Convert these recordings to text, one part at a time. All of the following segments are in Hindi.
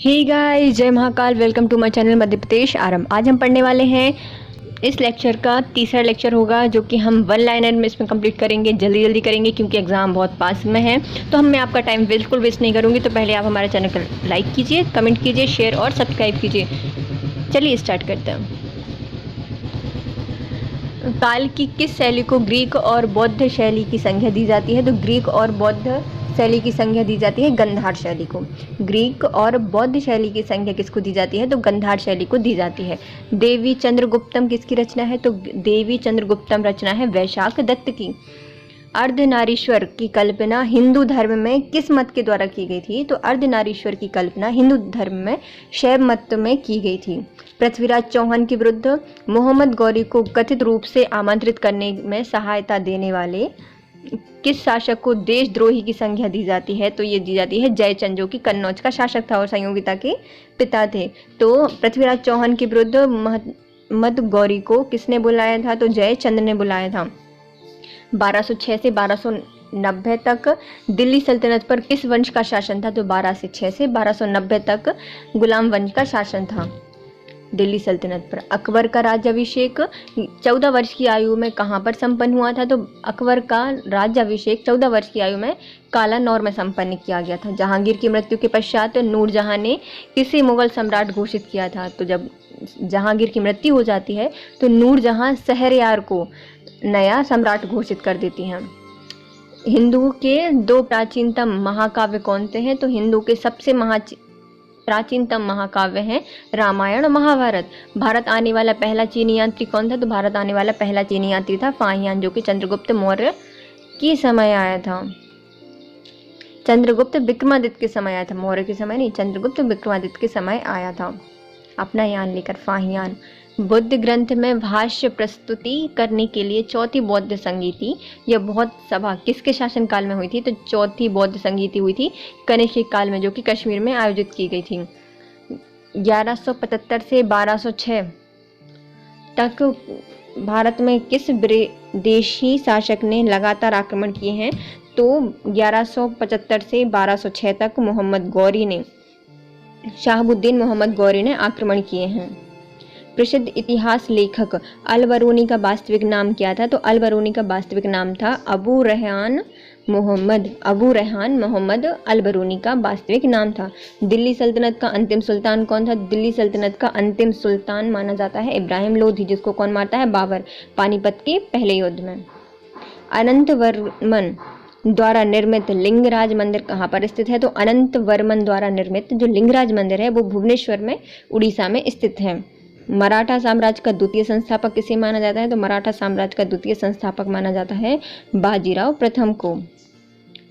हे गाइस, जय Mahakal. Welcome to my channel Madhya Pradesh Aarambh. आज हम पढ़ने वाले हैं इस लेक्चर का तीसरा लेक्चर होगा, जो कि हम वन लाइनर में इसमें कंप्लीट करेंगे। जल्दी जल्दी करेंगे क्योंकि एग्ज़ाम बहुत पास में है। तो मैं आपका टाइम बिल्कुल वेस्ट नहीं करूँगी। तो पहले आप हमारे चैनल को लाइक कीजिए, कमेंट कीजिए, शेयर और सब्सक्राइब कीजिए। चलिए स्टार्ट करते हैं। काल की किस शैली को ग्रीक और बौद्ध शैली की संज्ञा दी जाती है? तो ग्रीक और बौद्ध शैली की संज्ञा दी जाती है गंधार शैली को। ग्रीक और बौद्ध शैली की संज्ञा किसको दी जाती है? तो गंधार शैली को दी जाती है। देवी चंद्रगुप्तम किसकी रचना है? तो देवी चंद्रगुप्तम रचना है वैशाख दत्त की। अर्धनारीश्वर की कल्पना हिंदू धर्म में किस मत के द्वारा की गई थी? तो अर्धनारीश्वर की कल्पना हिंदू धर्म में शैव मत में की गई थी। पृथ्वीराज चौहान के विरुद्ध मोहम्मद गौरी को कथित रूप से आमंत्रित करने में सहायता देने वाले किस शासक को देशद्रोही की संज्ञा दी जाती है? तो ये दी जाती है जयचंद, जो कि कन्नौज का शासक था और संयोगिता के पिता थे। तो पृथ्वीराज चौहान के विरुद्ध मोहम्मद गौरी को किसने बुलाया था? तो जयचंद ने बुलाया था। 1206 से 1290 तक दिल्ली सल्तनत पर किस वंश का शासन था? तो 1206 से 1290 तक गुलाम वंश का शासन था दिल्ली सल्तनत पर। अकबर का राज्याभिषेक 14 वर्ष की आयु में कहाँ पर संपन्न हुआ था? तो अकबर का राज्याभिषेक 14 वर्ष की आयु में कालानौर में संपन्न किया गया था। जहांगीर की मृत्यु के पश्चात नूरजहां ने किसे मुगल सम्राट घोषित किया था? तो जब जहांगीर की मृत्यु हो जाती है तो नूरजहां शहरयार को नया सम्राट घोषित कर देती हैं। हिंदू के दो प्राचीनतम महाकाव्य कौन से हैं? तो हिंदू के सबसे प्राचीनतम महाकाव्य हैं रामायण और महाभारत। भारत आने वाला पहला चीनी यात्री कौन था? तो भारत आने वाला पहला चीनी यात्री था फाहियान, जो कि चंद्रगुप्त मौर्य के समय आया था। चंद्रगुप्त विक्रमादित्य के समय आया था, मौर्य के समय नहीं, चंद्रगुप्त विक्रमादित्य के समय आया था अपना यान लेकर फाहियान। बुद्ध ग्रंथ में भाष्य प्रस्तुति करने के लिए चौथी बौद्ध संगीति यह बौद्ध सभा किसके शासनकाल में हुई थी? तो चौथी बौद्ध संगीति हुई थी कनिष्क के काल में, जो कि कश्मीर में आयोजित की गई थी। 1175 से 1206 तक भारत में किस विदेशी शासक ने लगातार आक्रमण किए हैं? तो 1175 से 1206 तक मोहम्मद गौरी ने, शहाबुद्दीन मोहम्मद गौरी ने आक्रमण किए हैं। प्रसिद्ध इतिहास लेखक अल बरूनी का वास्तविक नाम क्या था? तो अल बरूनी का वास्तविक नाम था अबू रेहान मोहम्मद अल बरूनी का वास्तविक नाम था। दिल्ली सल्तनत का अंतिम सुल्तान कौन था? दिल्ली सल्तनत का अंतिम सुल्तान माना जाता है इब्राहिम लोधी, जिसको कौन मारता है? बाबर, पानीपत के पहले युद्ध में। अनंत वर्मन द्वारा निर्मित लिंगराज मंदिर कहाँ पर स्थित है? तो अनंत वर्मन द्वारा निर्मित जो लिंगराज मंदिर है वो भुवनेश्वर में, उड़ीसा में स्थित है। मराठा साम्राज्य का द्वितीय संस्थापक किसे माना जाता है? तो मराठा साम्राज्य का द्वितीय संस्थापक माना जाता है बाजीराव प्रथम को,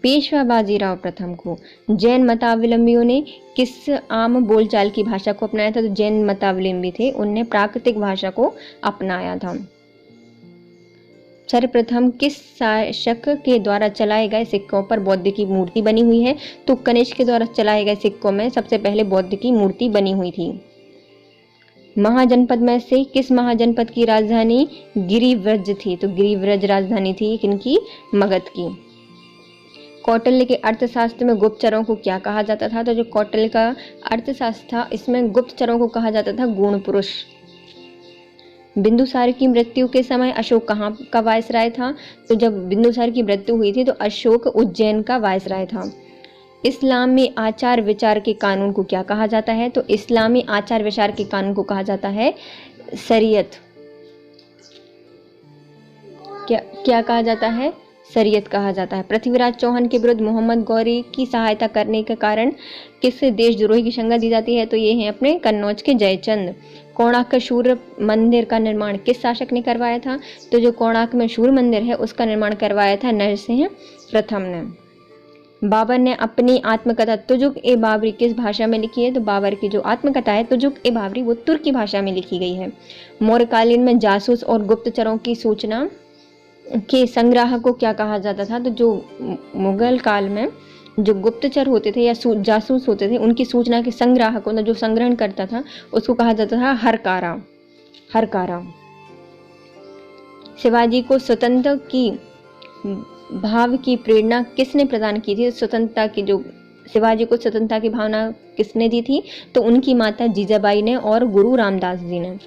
पेशवा बाजीराव प्रथम को। जैन मतावलंबियों ने किस आम बोलचाल की भाषा को अपनाया था? तो जैन मतावलंबी थे, उनने प्राकृतिक भाषा को अपनाया था। सर्वप्रथम किस शासक के द्वारा चलाए गए सिक्कों पर बौद्ध की मूर्ति बनी हुई है? तो कनिष्क के द्वारा चलाए गए सिक्कों में सबसे पहले बौद्ध की मूर्ति बनी हुई थी। महाजनपद में से किस महाजनपद की राजधानी गिरिव्रज थी? तो गिरिव्रज राजधानी थी किनकी? मगध की। कौटिल्य के अर्थशास्त्र में गुप्तचरों को क्या कहा जाता था? तो जो कौटिल्य का अर्थशास्त्र था, इसमें गुप्तचरों को कहा जाता था गुण पुरुष। बिंदुसार की मृत्यु के समय अशोक कहाँ का वायसराय था? तो जब बिंदुसार की मृत्यु हुई थी तो अशोक उज्जैन का वायसराय था। इस्लामी आचार विचार के कानून को क्या कहा जाता है? तो इस्लामी आचार विचार के कानून को कहा जाता है शरीयत। क्या कहा जाता है? शरीयत कहा जाता है। पृथ्वीराज चौहान के विरुद्ध मोहम्मद गौरी की सहायता करने के कारण किस देशद्रोही की संज्ञा दी जाती है? तो ये हैं अपने कन्नौज के जयचंद। कोणार्क सूर्य मंदिर का निर्माण किस शासक ने करवाया था? तो जो कोणार्क में सूर्य मंदिर है उसका निर्माण करवाया था नरसिंह प्रथम ने। बाबर ने अपनी आत्मकथा तुजुक ए बाबरी किस भाषा में लिखी है? तो बाबर की जो आत्मकथा है तुजुक ए बाबरी वो तुर्की भाषा में लिखी गई है। मौर्यकालीन में जासूस और गुप्तचरों की सूचना के संग्राह को क्या कहा जाता था? तो जो मुगल काल में जो गुप्तचर होते थे या जासूस होते थे, उनकी सूचना के संग्राह को, जो संग्रहण करता था, उसको कहा जाता था हरकारा। शिवाजी को स्वतंत्र की भाव की प्रेरणा किसने प्रदान की थी? स्वतंत्रता की जो शिवाजी को स्वतंत्रता की भावना किसने दी थी? तो उनकी माता जीजाबाई ने और गुरु रामदास जी ने।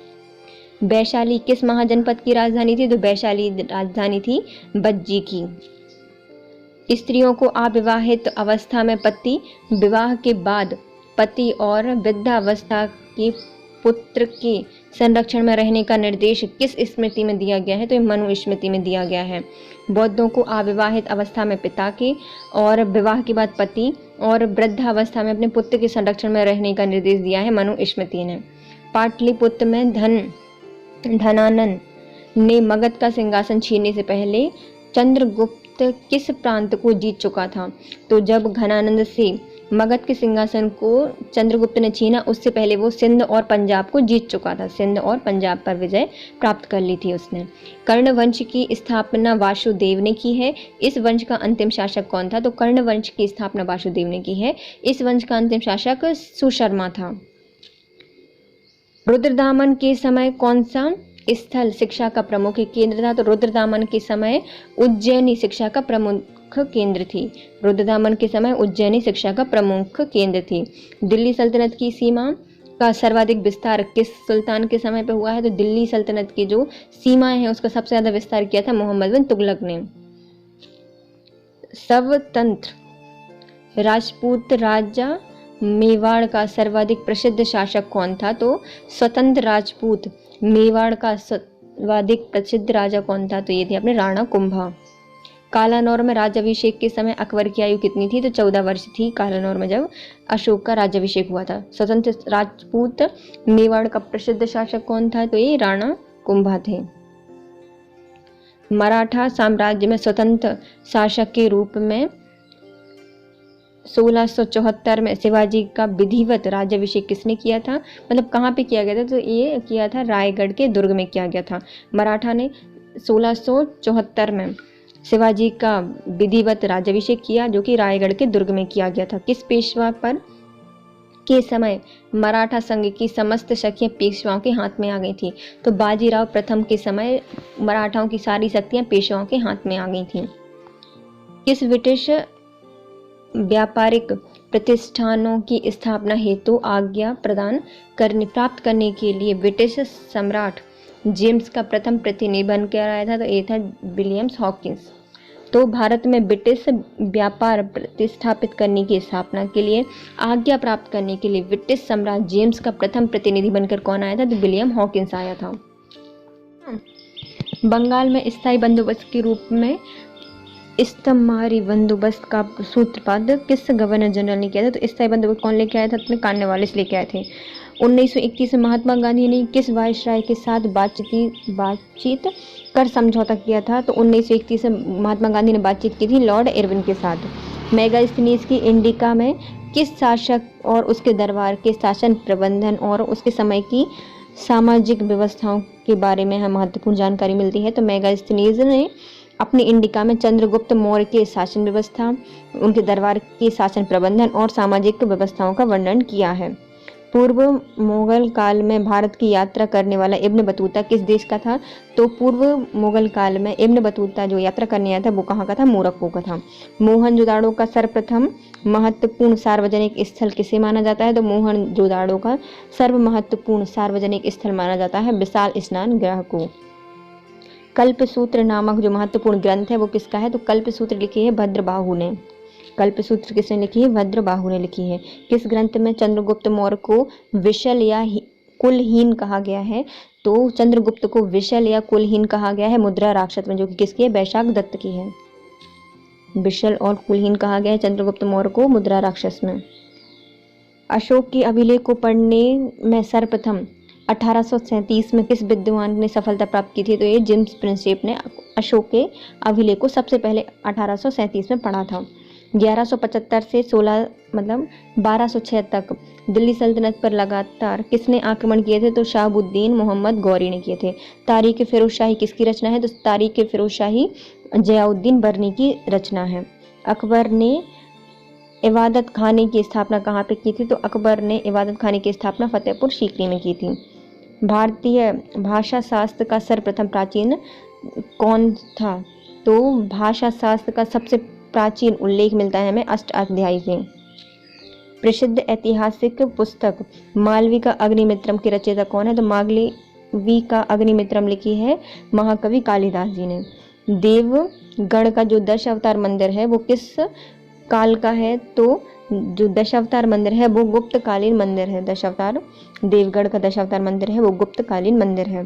वैशाली किस महाजनपद की राजधानी थी? तो वैशाली राजधानी थी बज्जी की। स्त्रियों को अविवाहित अवस्था में पति, विवाह के बाद पति और वृद्धावस्था के पुत्र के संरक्षण में रहने का निर्देश किस स्मृति में दिया गया है? तो ये मनु स्मृति में दिया गया है। बौद्धों को अविवाहित अवस्था में पिता के और विवाह के बाद पति और वृद्धावस्था में अपने पुत्र के संरक्षण में रहने का निर्देश दिया है मनु स्मृति ने। पाटलिपुत्र में धनानन ने मगध का सिंहासन छीनने से पहले चंद्रगुप्त किस प्रांत को जीत चुका था? तो जब घनानंद से मगध के सिंहासन को चंद्रगुप्त ने छीना, उससे पहले वो सिंध और पंजाब को जीत चुका था। सिंध और पंजाब पर विजय प्राप्त कर ली थी उसने। कर्ण वंश की स्थापना वासुदेव ने की है। इस वंश का अंतिम शासक कौन था? तो कर्ण वंश की स्थापना वासुदेव ने की है। इस वंश का अंतिम शासक सुशर्मा था। रुद्रदामन के समय कौन सा स्थल शिक्षा का प्रमुख केंद्र था? तो रुद्रदामन के समय उज्जैनी शिक्षा का प्रमुख केंद्र थी। रुद्रदामन के समय उज्जैनी शिक्षा का प्रमुख केंद्र थी। दिल्ली सल्तनत की सीमा का सर्वाधिक विस्तार किस सुल्तान के समय पे हुआ है? तो दिल्ली सल्तनत की जो सीमाएं हैं उसका सबसे ज्यादा विस्तार किया था मोहम्मद बिन तुगलक ने। स्वतंत्र राजपूत राजा मेवाड़ का सर्वाधिक प्रसिद्ध शासक कौन था? तो स्वतंत्र राजपूत मेवाड़ का सर्वाधिक प्रसिद्ध राजा कौन था? तो ये थे अपने राणा कुंभा। कालानौर में राज्याभिषेक के समय अकबर की आयु कितनी थी? तो 14 वर्ष थी कालानौर में जब अशोक का राज्याभिषेक हुआ था। स्वतंत्र राजपूत मेवाड़ का प्रसिद्ध शासक कौन था? तो ये राणा कुंभा थे। मराठा साम्राज्य में स्वतंत्र शासक के रूप में 1674 में शिवाजी का विधिवत राज्याभिषेक किसने किया था? मतलब कहाँ पे किया गया था? तो ये किया था रायगढ़ के दुर्ग में किया गया था। मराठा ने 1674 में शिवाजी का विधिवत राज्याभिषेक किया, जो कि रायगढ़ के दुर्ग में किया गया था। किस पेशवा पर के समय मराठा संघ की समस्त शक्तियां पेशवाओं के हाथ में आ गई थी? तो बाजीराव प्रथम के समय मराठाओं की सारी शक्तियां पेशवाओं के हाथ में आ गई थी। किस ब्रिटिश व्यापारिक प्रतिष्ठानों की स्थापना हेतु आज्ञा प्राप्त करने के लिए ब्रिटिश सम्राट जेम्स का प्रथम प्रतिनिधि बनकर आया था? तो ये था विलियम्स हॉकिंस। तो भारत में ब्रिटिश व्यापार प्रतिष्ठापित करने की स्थापना के लिए आज्ञा प्राप्त करने के लिए ब्रिटिश सम्राट जेम्स का प्रथम प्रतिनिधि बनकर कौन आया था? तो विलियम हॉकिंस आया था। बंगाल में स्थायी बंदोबस्त के रूप में इस्तमारी बंदोबस्त का सूत्रपात किस गवर्नर जनरल ने किया था? तो स्थायी बंदोबस्त कौन लेके आया था? अपने कॉर्नवालिस लेके आए थे। 1921 में महात्मा गांधी ने किस वायसराय के साथ बातचीत कर समझौता किया था? तो 1931 में महात्मा गांधी ने बातचीत की थी लॉर्ड इरविन के साथ। मेगास्थनीज की इंडिका में किस शासक और उसके दरबार के शासन प्रबंधन और उसके समय की सामाजिक व्यवस्थाओं के बारे में हमें महत्वपूर्ण जानकारी मिलती है? तो मेगास्थनीज ने अपनी इंडिका में चंद्रगुप्त मौर्य के शासन व्यवस्था, उनके दरबार के शासन प्रबंधन और सामाजिक व्यवस्थाओं का वर्णन किया है। पूर्व मुगल काल में भारत की यात्रा करने वाला इब्न बतूता किस देश का था? तो पूर्व मुगल काल में इब्न बतूता जो यात्रा करने आया था वो कहाँ का था? मोरक्को का था। मोहनजोदाड़ो का सर्वप्रथम महत्वपूर्ण सार्वजनिक स्थल किसे माना जाता है? तो मोहनजोदाड़ो का सर्व महत्वपूर्ण सार्वजनिक स्थल माना जाता है विशाल स्नान गृह को। कल्पसूत्र नामक जो महत्वपूर्ण ग्रंथ है वो किसका है? तो कल्पसूत्र लिखी है भद्रबाहु ने। कल्पसूत्र किसने लिखी है? भद्रबाहु ने लिखी है। किस ग्रंथ में चंद्रगुप्त मौर्य को विशल या कुलहीन कहा गया है? तो चंद्रगुप्त को विशल या कुलहीन कहा गया है मुद्रा राक्षस में, जो कि किसकी है? वैशाख दत्त की है। विशल और कुलहीन कहा गया है चंद्रगुप्त मौर्य को मुद्रा राक्षस में। अशोक की अभिलेख को पढ़ने में सर्वप्रथम 1837 में किस विद्वान ने सफलता प्राप्त की थी? तो ये जेम्स प्रिंसेप ने अशोक के अभिलेख को सबसे पहले 1837 में पढ़ा था। 1175 से 1206 तक दिल्ली सल्तनत पर लगातार किसने आक्रमण किए थे? तो शहाबुद्दीन मोहम्मद गौरी ने किए थे। तारीख फिरोजशाही किसकी रचना है? तो तारीख फिरोजशाही जयाउद्दीन बर्नी की रचना है। अकबर ने इबादत खाने की स्थापना कहाँ पे की थी? तो अकबर ने इबादत खाने की स्थापना फतेहपुर सीकरी में की थी। भारतीय भाषा शास्त्र का सर्वप्रथम प्राचीन कौन था? तो भाषा शास्त्र का सबसे प्राचीन उल्लेख मिलता है हमें अष्टाध्यायी से। प्रसिद्ध ऐतिहासिक पुस्तक मालवी का अग्निमित्रम के रचयिता कौन है? तो मालवी का अग्निमित्रम लिखी है महाकवि कालिदास जी ने। देवगढ़ का जो दशावतार मंदिर है वो किस काल का है? तो जो दशावतार मंदिर है वो गुप्तकालीन मंदिर है। दशावतार देवगढ़ का दशावतार मंदिर है वो गुप्तकालीन मंदिर है।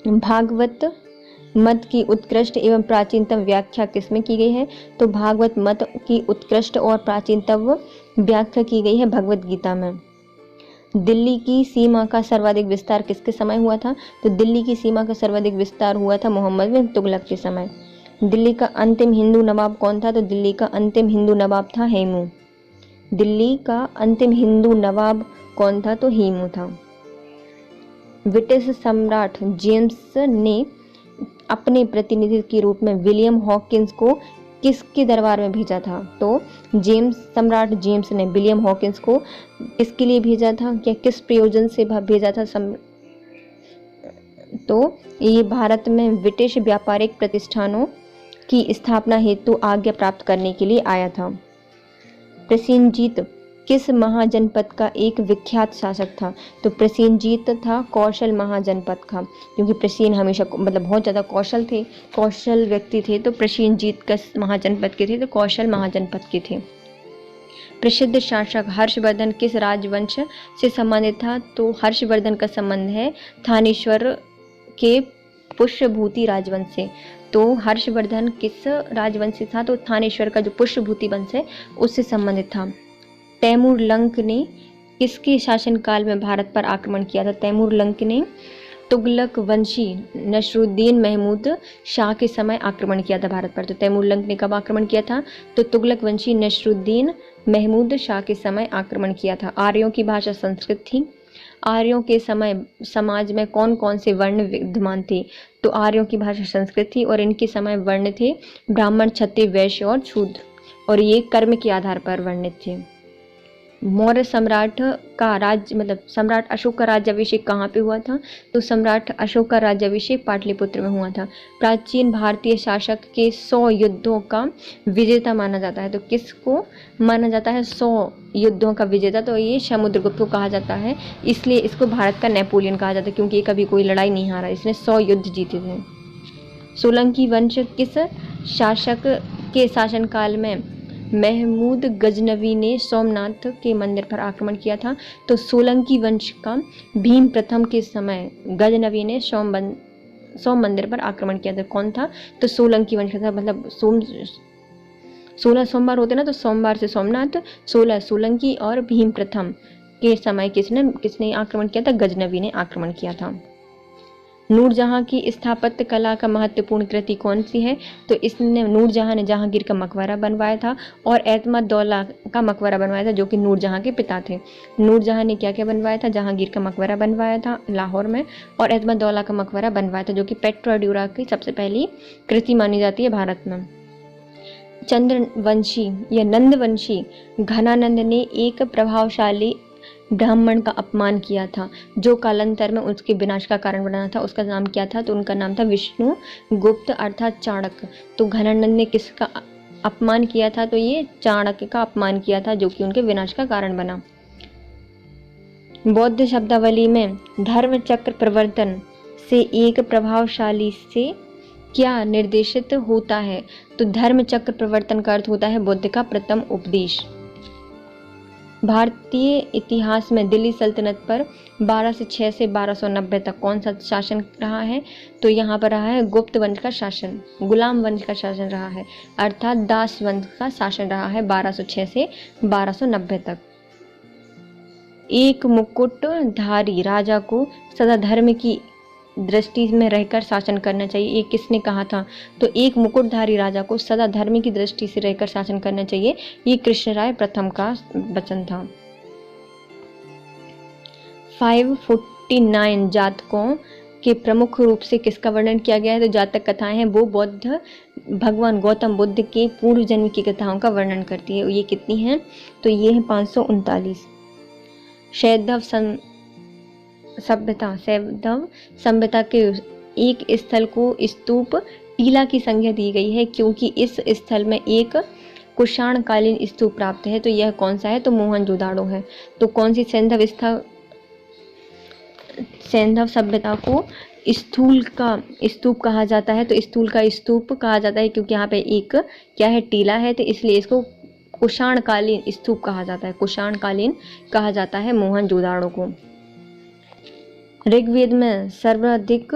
भागवत मत की उत्कृष्ट एवं प्राचीनतम व्याख्या किसमें की गई है? तो भागवत मत की उत्कृष्ट और प्राचीनतम व्याख्या की गई है भगवत गीता में। दिल्ली की सीमा का सर्वाधिक विस्तार किसके समय हुआ था? तो दिल्ली की सीमा का सर्वाधिक विस्तार हुआ था मोहम्मद बिन तुगलक के समय। दिल्ली का अंतिम हिंदू नवाब कौन था? तो दिल्ली का अंतिम हिंदू नवाब था हेमू। दिल्ली का अंतिम हिंदू नवाब कौन था? तो हेमू था। ब्रिटिश सम्राट जेम्स ने अपने प्रतिनिधि के रूप में विलियम हॉकिंस को किसके दरबार में भेजा था? तो सम्राट जेम्स ने विलियम हॉकिंस को किसके लिए भेजा था? क्या किस प्रयोजन से भेजा था? तो ये भारत में ब्रिटिश व्यापारिक प्रतिष्ठानों की स्थापना हेतु आज्ञा प्राप्त करने के लिए आया था। प्रसेनजीत किस महाजनपद का एक विख्यात शासक था? तो प्रसेनजीत था कौशल महाजनपद का, क्योंकि प्रसेन हमेशा मतलब बहुत ज़्यादा कौशल व्यक्ति थे, तो प्रसेनजीत का महाजनपद के थे, तो कौशल महाजनपद के थे। प्रसिद्ध शासक हर्षवर्धन किस राजवंश से संबंधित था? तो हर्षवर्धन का संबंध है थानेश्वर के पुष्यभूति राजवंश से। तो हर्षवर्धन किस राजवंश से था? तो थानेश्वर का जो पुष्यभूति वंश है उससे संबंधित था। तैमूर लंक ने किसके शासनकाल में भारत पर आक्रमण किया था? तैमूर लंक ने तुगलक वंशी नसरुद्दीन महमूद शाह के समय आक्रमण किया था भारत पर। तो तैमूर लंक ने कब आक्रमण किया था? तो तुगलक वंशी नसरुद्दीन महमूद शाह के समय आक्रमण किया था। आर्यों की भाषा संस्कृत थी। आर्यों के समय समाज में कौन कौन से वर्ण विद्यमान थे? तो आर्यों की भाषा संस्कृत थी और इनके समय वर्ण थे ब्राह्मण, क्षत्रिय, वैश्य और शूद्र, और ये कर्म के आधार पर वर्णित थे। मौर्य सम्राट अशोक का राज्याभिषेक कहाँ पे हुआ था? तो सम्राट अशोक का राज्याभिषेक पाटलिपुत्र में हुआ था। प्राचीन भारतीय शासक के 100 युद्धों का विजेता माना जाता है। तो किसको माना जाता है 100 युद्धों का विजेता? तो ये समुद्रगुप्त को कहा जाता है, इसलिए इसको भारत का नेपोलियन कहा जाता है, क्योंकि ये कभी कोई लड़ाई नहीं हारा, इसने 100 युद्ध जीते थे। सोलंकी वंश किस शासक के शासनकाल में महमूद गजनवी ने सोमनाथ के मंदिर पर आक्रमण किया था? तो सोलंकी वंश का भीम प्रथम के समय गजनवी ने सोम मंदिर पर आक्रमण किया था। कौन था? तो सोलंकी वंश का था, मतलब 16 सोमवार होते ना, तो सोमवार से सोमनाथ, 16 सोलंकी और भीम प्रथम के समय किसने आक्रमण किया था? गजनवी ने आक्रमण किया था। नूरजहां की स्थापत्य कला का महत्वपूर्ण कृति कौन सी है? तो इसने नूरजहां ने जहांगीर का मकबरा बनवाया था और एतमदौला का मकबरा बनवाया था, जो कि नूरजहां के पिता थे। नूरजहां ने क्या क्या बनवाया था? जहांगीर का मकबरा बनवाया था लाहौर में, और एतमदौला का मकबरा बनवाया था, जो कि पेट्राड्यूरा की सबसे पहली कृति मानी जाती है भारत में। चंद्रवंशी या नंदवंशी घनानंद ने एक प्रभावशाली ब्राह्मण का अपमान किया था, जो कालांतर में उसके विनाश का कारण बना था। उसका नाम क्या था? तो उनका नाम था विष्णु गुप्त अर्थात चाणक्य। तो घनानंद ने किसका अपमान किया था? तो ये चाणक्य का अपमान किया था, जो कि उनके विनाश का कारण बना। बौद्ध शब्दावली में धर्म चक्र प्रवर्तन से एक प्रभावशाली से क्या निर्देशित होता है? तो धर्म चक्र प्रवर्तन का अर्थ होता है बुद्ध का प्रथम उपदेश। भारतीय इतिहास में दिल्ली सल्तनत पर 1206 से 1290 तक कौन सा शासन रहा है? तो यहाँ पर रहा है गुप्त वंश का शासन, गुलाम वंश का शासन रहा है, अर्थात दास वंश का शासन रहा है 1206 से 1290 तक। एक मुकुटधारी राजा को सदा धर्म की दृष्टि में रहकर शासन करना चाहिए, ये किसने कहा था? तो एक मुकुटधारी राजा को सदा धर्म की दृष्टि से रहकर शासन करना चाहिए, ये कृष्णराय प्रथम का वचन था। 549 जातकों के प्रमुख रूप से किसका वर्णन किया गया है? तो जातक कथाएं हैं वो बौद्ध भगवान गौतम बुद्ध के पूर्व जन्म की कथाओं का वर्णन करती है। ये कितनी हैं? तो ये है 539। शैधव सभ्यता के एक स्थल को स्तूप टीला की संज्ञा दी गई है, क्योंकि इस स्थल में एक कुषाणकालीन स्तूप प्राप्त है, तो यह कौन सा है, तो मोहनजोदाड़ो है। तो कौन सी सैंधव सभ्यता को स्थूल का स्तूप कहा जाता है, तो स्थूल का स्तूप कहा जाता है क्योंकि यहाँ पे एक क्या है, टीला है, तो इसलिए इसको कुषाणकालीन स्तूप कहा जाता है, कुषाणकालीन कहा जाता है मोहनजोदाड़ो को। ऋग्वेद में सर्वाधिक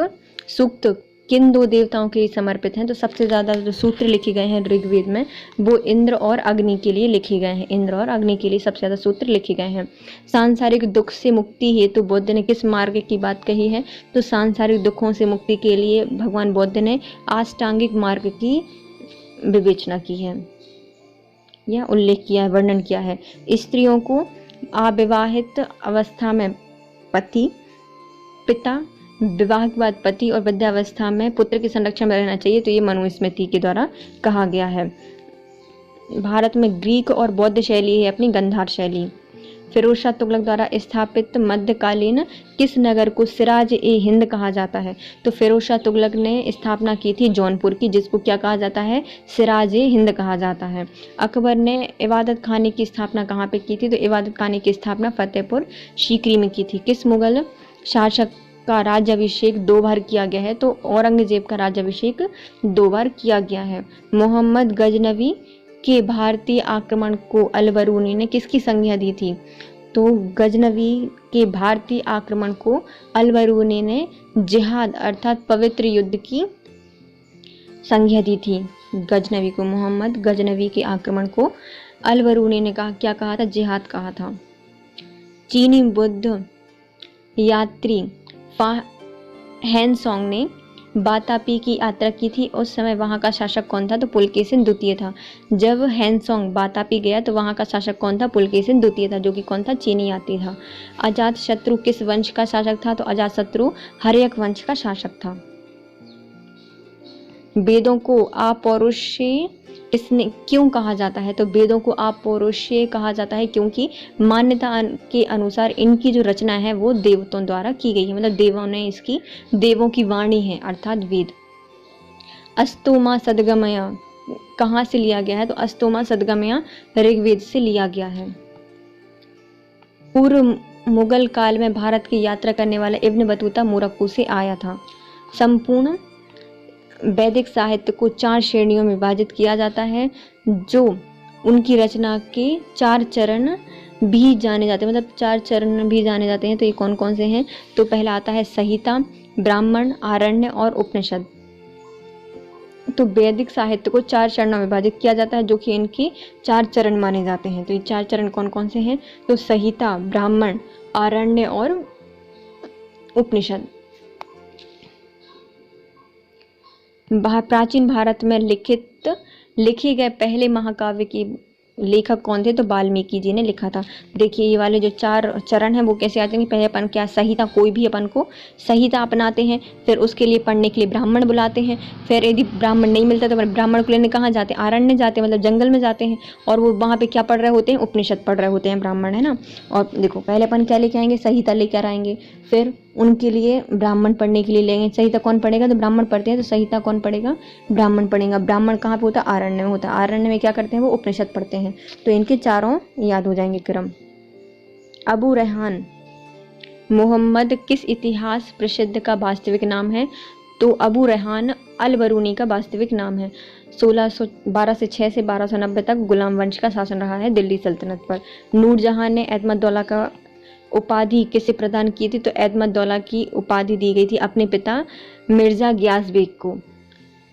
सूक्त किन दो देवताओं के लिए समर्पित हैं, तो सबसे ज़्यादा जो सूत्र लिखे गए हैं ऋग्वेद में वो इंद्र और अग्नि के लिए लिखे गए हैं, इंद्र और अग्नि के लिए सबसे ज़्यादा सूत्र लिखे गए हैं। सांसारिक दुख से मुक्ति हेतु तो बुद्ध ने किस मार्ग की बात कही है, तो सांसारिक दुखों से मुक्ति के लिए भगवान बुद्ध ने अष्टांगिक मार्ग की विवेचना की है या उल्लेख किया है, वर्णन किया है। स्त्रियों को अविवाहित अवस्था में पति, पिता, विवाह के बाद पति और वृद्धावस्था में पुत्र के संरक्षण में रहना चाहिए, तो ये मनुस्मृति के द्वारा कहा गया है। भारत में ग्रीक और बौद्ध शैली है अपनी गंधार शैली। फिरोज शाह तुगलक द्वारा स्थापित मध्यकालीन किस नगर को सिराज ए हिंद कहा जाता है, तो फिरोज शाह तुगलक ने स्थापना की थी जौनपुर की, जिसको क्या कहा जाता है, सिराज ए हिंद कहा जाता है। अकबर ने इबादत खाने की स्थापना कहाँ पे की थी, तो इबादत खाने की स्थापना फतेहपुर सीकरी में की थी। किस मुगल शासक का राज्याभिषेक 2 बार किया गया है, तो औरंगजेब का राज्याभिषेक 2 बार किया गया है। मोहम्मद गजनवी के भारतीय आक्रमण को अल-बरूनी ने किसकी संज्ञा दी थी, तो गजनवी के भारतीय आक्रमण को अल-बरूनी ने जिहाद अर्थात पवित्र युद्ध की संज्ञा दी थी। गजनवी को, मोहम्मद गजनवी के आक्रमण को अल-बरूनी ने क्या कहा था, जिहाद कहा था। चीनी बुद्ध यात्री हैनसोंग ने बातापी की यात्रा की थी, उस समय वहाँ का शासक कौन था, तो पुलकेशिन द्वितीय था। जब हैनसोंग बातापी गया तो वहाँ का शासक कौन था, पुलकेशिन द्वितीय था, जो कि कौन था, चीनी यात्री था। अजातशत्रु किस वंश का शासक था, तो अजातशत्रु हर्यक वंश का शासक था। वेदों को अपौरुषेय इसने क्यों कहा जाता है, तो वेदों को अपौरुषेय कहा जाता है क्योंकि मान्यता के अनुसार इनकी जो रचना है वो देवताओं द्वारा की गई है, मतलब देवों ने इसकी, देवों की वाणी है अर्थात वेद। अस्तोमा सदगमया कहाँ से लिया गया है, तो अस्तोमा सदगमया ऋग्वेद से लिया गया है। पूर्व मुगल काल में भारत की यात्रा करने वाला इब्न बतूता मोरक्को से आया था। संपूर्ण वैदिक साहित्य को 4 श्रेणियों में विभाजित किया जाता है, जो उनकी रचना के 4 चरण भी जाने जाते हैं, मतलब 4 चरण भी जाने जाते हैं। तो ये कौन कौन से हैं, तो पहला आता है संहिता, ब्राह्मण, आरण्य और उपनिषद। तो वैदिक साहित्य को 4 चरणों में विभाजित किया जाता है, जो कि इनके 4 चरण माने जाते हैं। तो ये 4 चरण कौन कौन से हैं, तो संहिता, ब्राह्मण, आरण्य और उपनिषद। प्राचीन भारत में लिखे गए पहले महाकाव्य की लेखक कौन थे, तो वाल्मीकि जी ने लिखा था। देखिए ये वाले जो 4 चरण हैं वो कैसे आते हैं, पहले अपन क्या संहिता, कोई भी अपन को संहिता अपनाते हैं, फिर उसके लिए पढ़ने के लिए ब्राह्मण बुलाते हैं, फिर यदि ब्राह्मण नहीं मिलता तो ब्राह्मण को लेने कहाँ जाते हैं, आरण्य जाते हैं, मतलब जंगल में जाते हैं, और वो वहाँ पे क्या पढ़ रहे होते हैं, उपनिषद पढ़ रहे होते हैं ब्राह्मण, है ना। और देखो पहले अपन क्या लेके आएंगे, संहिता लेकर आएंगे, फिर उनके लिए ब्राह्मण पढ़ने के लिए लेंगे। संहिता कौन पढ़ेगा, तो ब्राह्मण पढ़ते हैं, तो संहिता कौन पढ़ेगा, ब्राह्मण पढ़ेगा। ब्राह्मण कहाँ पे होता है, आरण्य में होता है। आरण्य में क्या करते हैं, वो उपनिषद पढ़ते हैं। तो इनके चारों याद हो जाएंगे क्रम। अबू रेहान मोहम्मद किस इतिहास प्रसिद्ध का वास्तविक नाम है, तो अबू रेहान अल-बरूनी का वास्तविक नाम है। 12 से 6 से 1290 तक गुलाम वंश का शासन रहा है दिल्ली सल्तनत पर। नूरजहां ने अहमद-दौला का उपाधि किसे प्रदान की थी, तो अहमद-दौला की उपाधि दी गई थी अपने पिता मिर्जा गियास बेग को।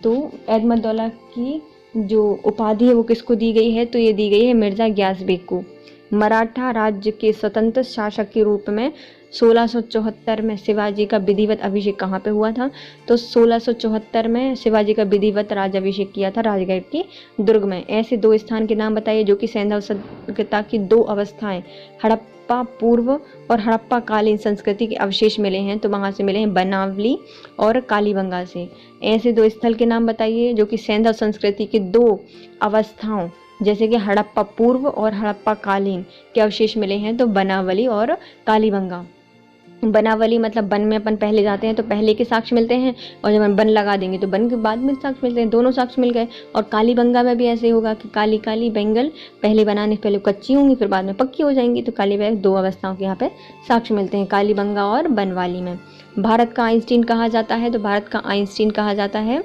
तो अहमद-दौला की जो उपाधि है वो किसको दी गई है, तो ये दी गई है मिर्जा गियास बेग को। मराठा राज्य के स्वतंत्र शासक के रूप में 1674 में शिवाजी का विधिवत अभिषेक कहाँ पे हुआ था, तो 1674 में शिवाजी का विधिवत राज्याभिषेक किया था राजगढ़ के दुर्ग में। ऐसे 2 स्थान के नाम बताइए जो कि सैंधव सभ्यता की 2 अवस्थाएं, हड़प्पा पूर्व और हड़प्पा कालीन संस्कृति के अवशेष मिले हैं, तो वहाँ से मिले हैं बनावली और कालीबंगा से। ऐसे 2 स्थल के नाम बताइए जो कि सैंधव संस्कृति के 2 अवस्थाओं जैसे कि हड़प्पा पूर्व और हड़प्पा कालीन के अवशेष मिले हैं, तो बनावली और कालीबंगा। बनावली मतलब वन में अपन पहले जाते हैं तो पहले के साक्ष्य मिलते हैं, और जब हम वन लगा देंगे तो वन के बाद में साक्ष्य मिलते हैं, दोनों साक्ष्य मिल गए। और कालीबंगा में भी ऐसे होगा कि काली काली बेंगल पहले बनाने से पहले कच्ची होंगी, फिर बाद में पक्की हो जाएंगी, तो काली बेंगल दो अवस्थाओं के यहाँ पे साक्ष्य मिलते हैं, कालीबंगा और बनवाली में। भारत का आइंस्टीन कहा जाता है, तो भारत का आइंस्टीन कहा जाता है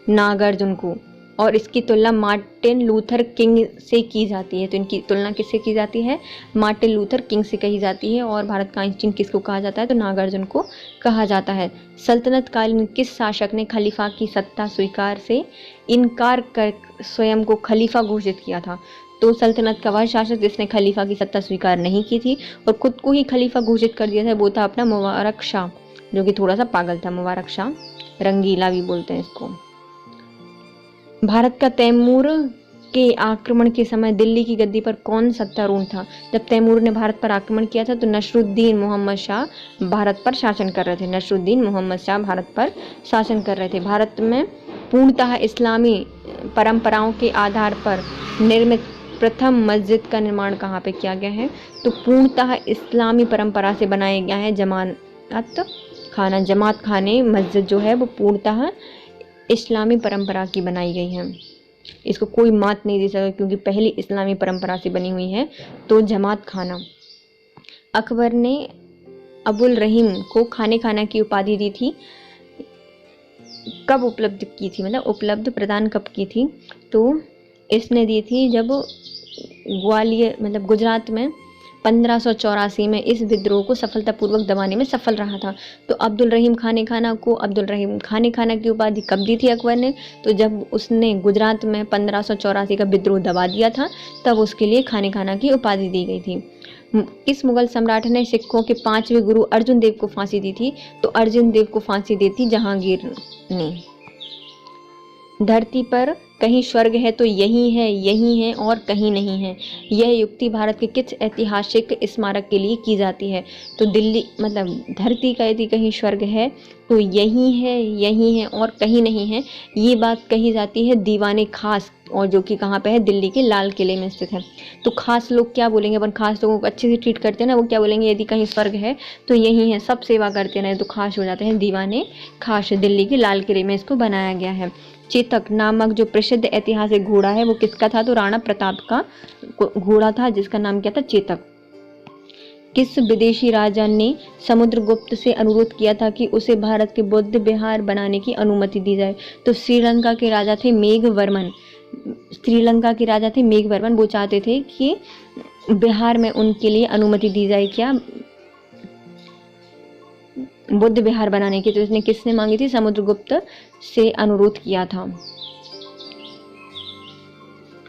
नागार्जुन को, और इसकी तुलना मार्टिन लूथर किंग से की जाती है। तो इनकी तुलना किससे की जाती है? मार्टिन लूथर किंग से कही जाती है। और भारत का आइंस्टीन किसको कहा जाता है? तो नागार्जुन को कहा जाता है। सल्तनत कालीन किस शासक ने खलीफा की सत्ता स्वीकार से इनकार कर स्वयं को खलीफा घोषित किया था? तो सल्तनत का वह शासक जिसने खलीफा की सत्ता स्वीकार नहीं की थी और खुद को ही खलीफा घोषित कर दिया था, वो था अपना मुबारक शाह, जो कि थोड़ा सा पागल था। मुबारक शाह, रंगीला भी बोलते हैं इसको। भारत का तैमूर के आक्रमण के समय दिल्ली की गद्दी पर कौन सत्तारूढ़ था? जब तैमूर ने भारत पर आक्रमण किया था तो नसरुद्दीन मोहम्मद शाह भारत पर शासन कर रहे थे। नसरुद्दीन मोहम्मद शाह भारत पर शासन कर रहे थे। भारत में पूर्णतः इस्लामी परंपराओं के आधार पर निर्मित प्रथम मस्जिद का निर्माण कहाँ पे किया गया है? तो पूर्णतः इस्लामी परंपरा से बनाया गया है जमात खाने मस्जिद जो है वो पूर्णतः इस्लामी परंपरा की बनाई गई है। इसको कोई मात नहीं दे सकता क्योंकि पहली इस्लामी परंपरा से बनी हुई है। तो जमात खाना। अकबर ने अबुल रहीम को खाने खाना की उपाधि दी थी, कब उपलब्ध की थी, मतलब उपलब्ध प्रदान कब की थी? तो इसने दी थी जब ग्वालियर मतलब गुजरात में 1584 में इस विद्रोह को सफलतापूर्वक दबाने में सफल रहा था। तो अब्दुल रहीम खाने खाना को अब्दुल रहीम खाने खाना की उपाधि कब दी थी अकबर ने? तो जब उसने गुजरात में 1584 का विद्रोह दबा दिया था, तब उसके लिए खाने खाना की उपाधि दी गई थी। किस मुगल सम्राट ने सिखों के 5वें गुरु अर्जुन देव को फांसी दी थी? तो अर्जुन देव को फांसी दी थी जहांगीर ने। धरती पर कहीं स्वर्ग है तो यही है और कहीं नहीं है। यह युक्ति भारत के किस ऐतिहासिक स्मारक के लिए की जाती है? तो दिल्ली मतलब धरती का यदि कहीं स्वर्ग है तो यही है और कहीं नहीं है। ये बात कही जाती है दीवाने खास, और जो कि कहाँ पे है? दिल्ली के लाल किले में स्थित है। तो खास लोग क्या बोलेंगे? अपन खास लोगों को अच्छे से ट्रीट करते हैं ना, वो क्या बोलेंगे? यदि कहीं स्वर्ग है तो यही है, सब सेवा करते हैं, तो खास हो जाते हैं दीवाने खास। दिल्ली के लाल किले में इसको बनाया गया है। चेतक नामक जो प्रसिद्ध ऐतिहासिक घोड़ा है वो किसका था? तो राणा प्रताप का घोड़ा था जिसका नाम क्या था? चेतक। किस विदेशी राजा ने समुद्रगुप्त से अनुरोध किया था कि उसे भारत के बौद्ध विहार बनाने की अनुमति दी जाए? तो श्रीलंका के राजा थे मेघवर्मन। वो चाहते थे कि बिहार में उनके लिए अनुमति दी जाए, क्या? बुद्ध विहार बनाने की। तो इसने किसने मांगी थी? समुद्रगुप्त से अनुरोध किया था।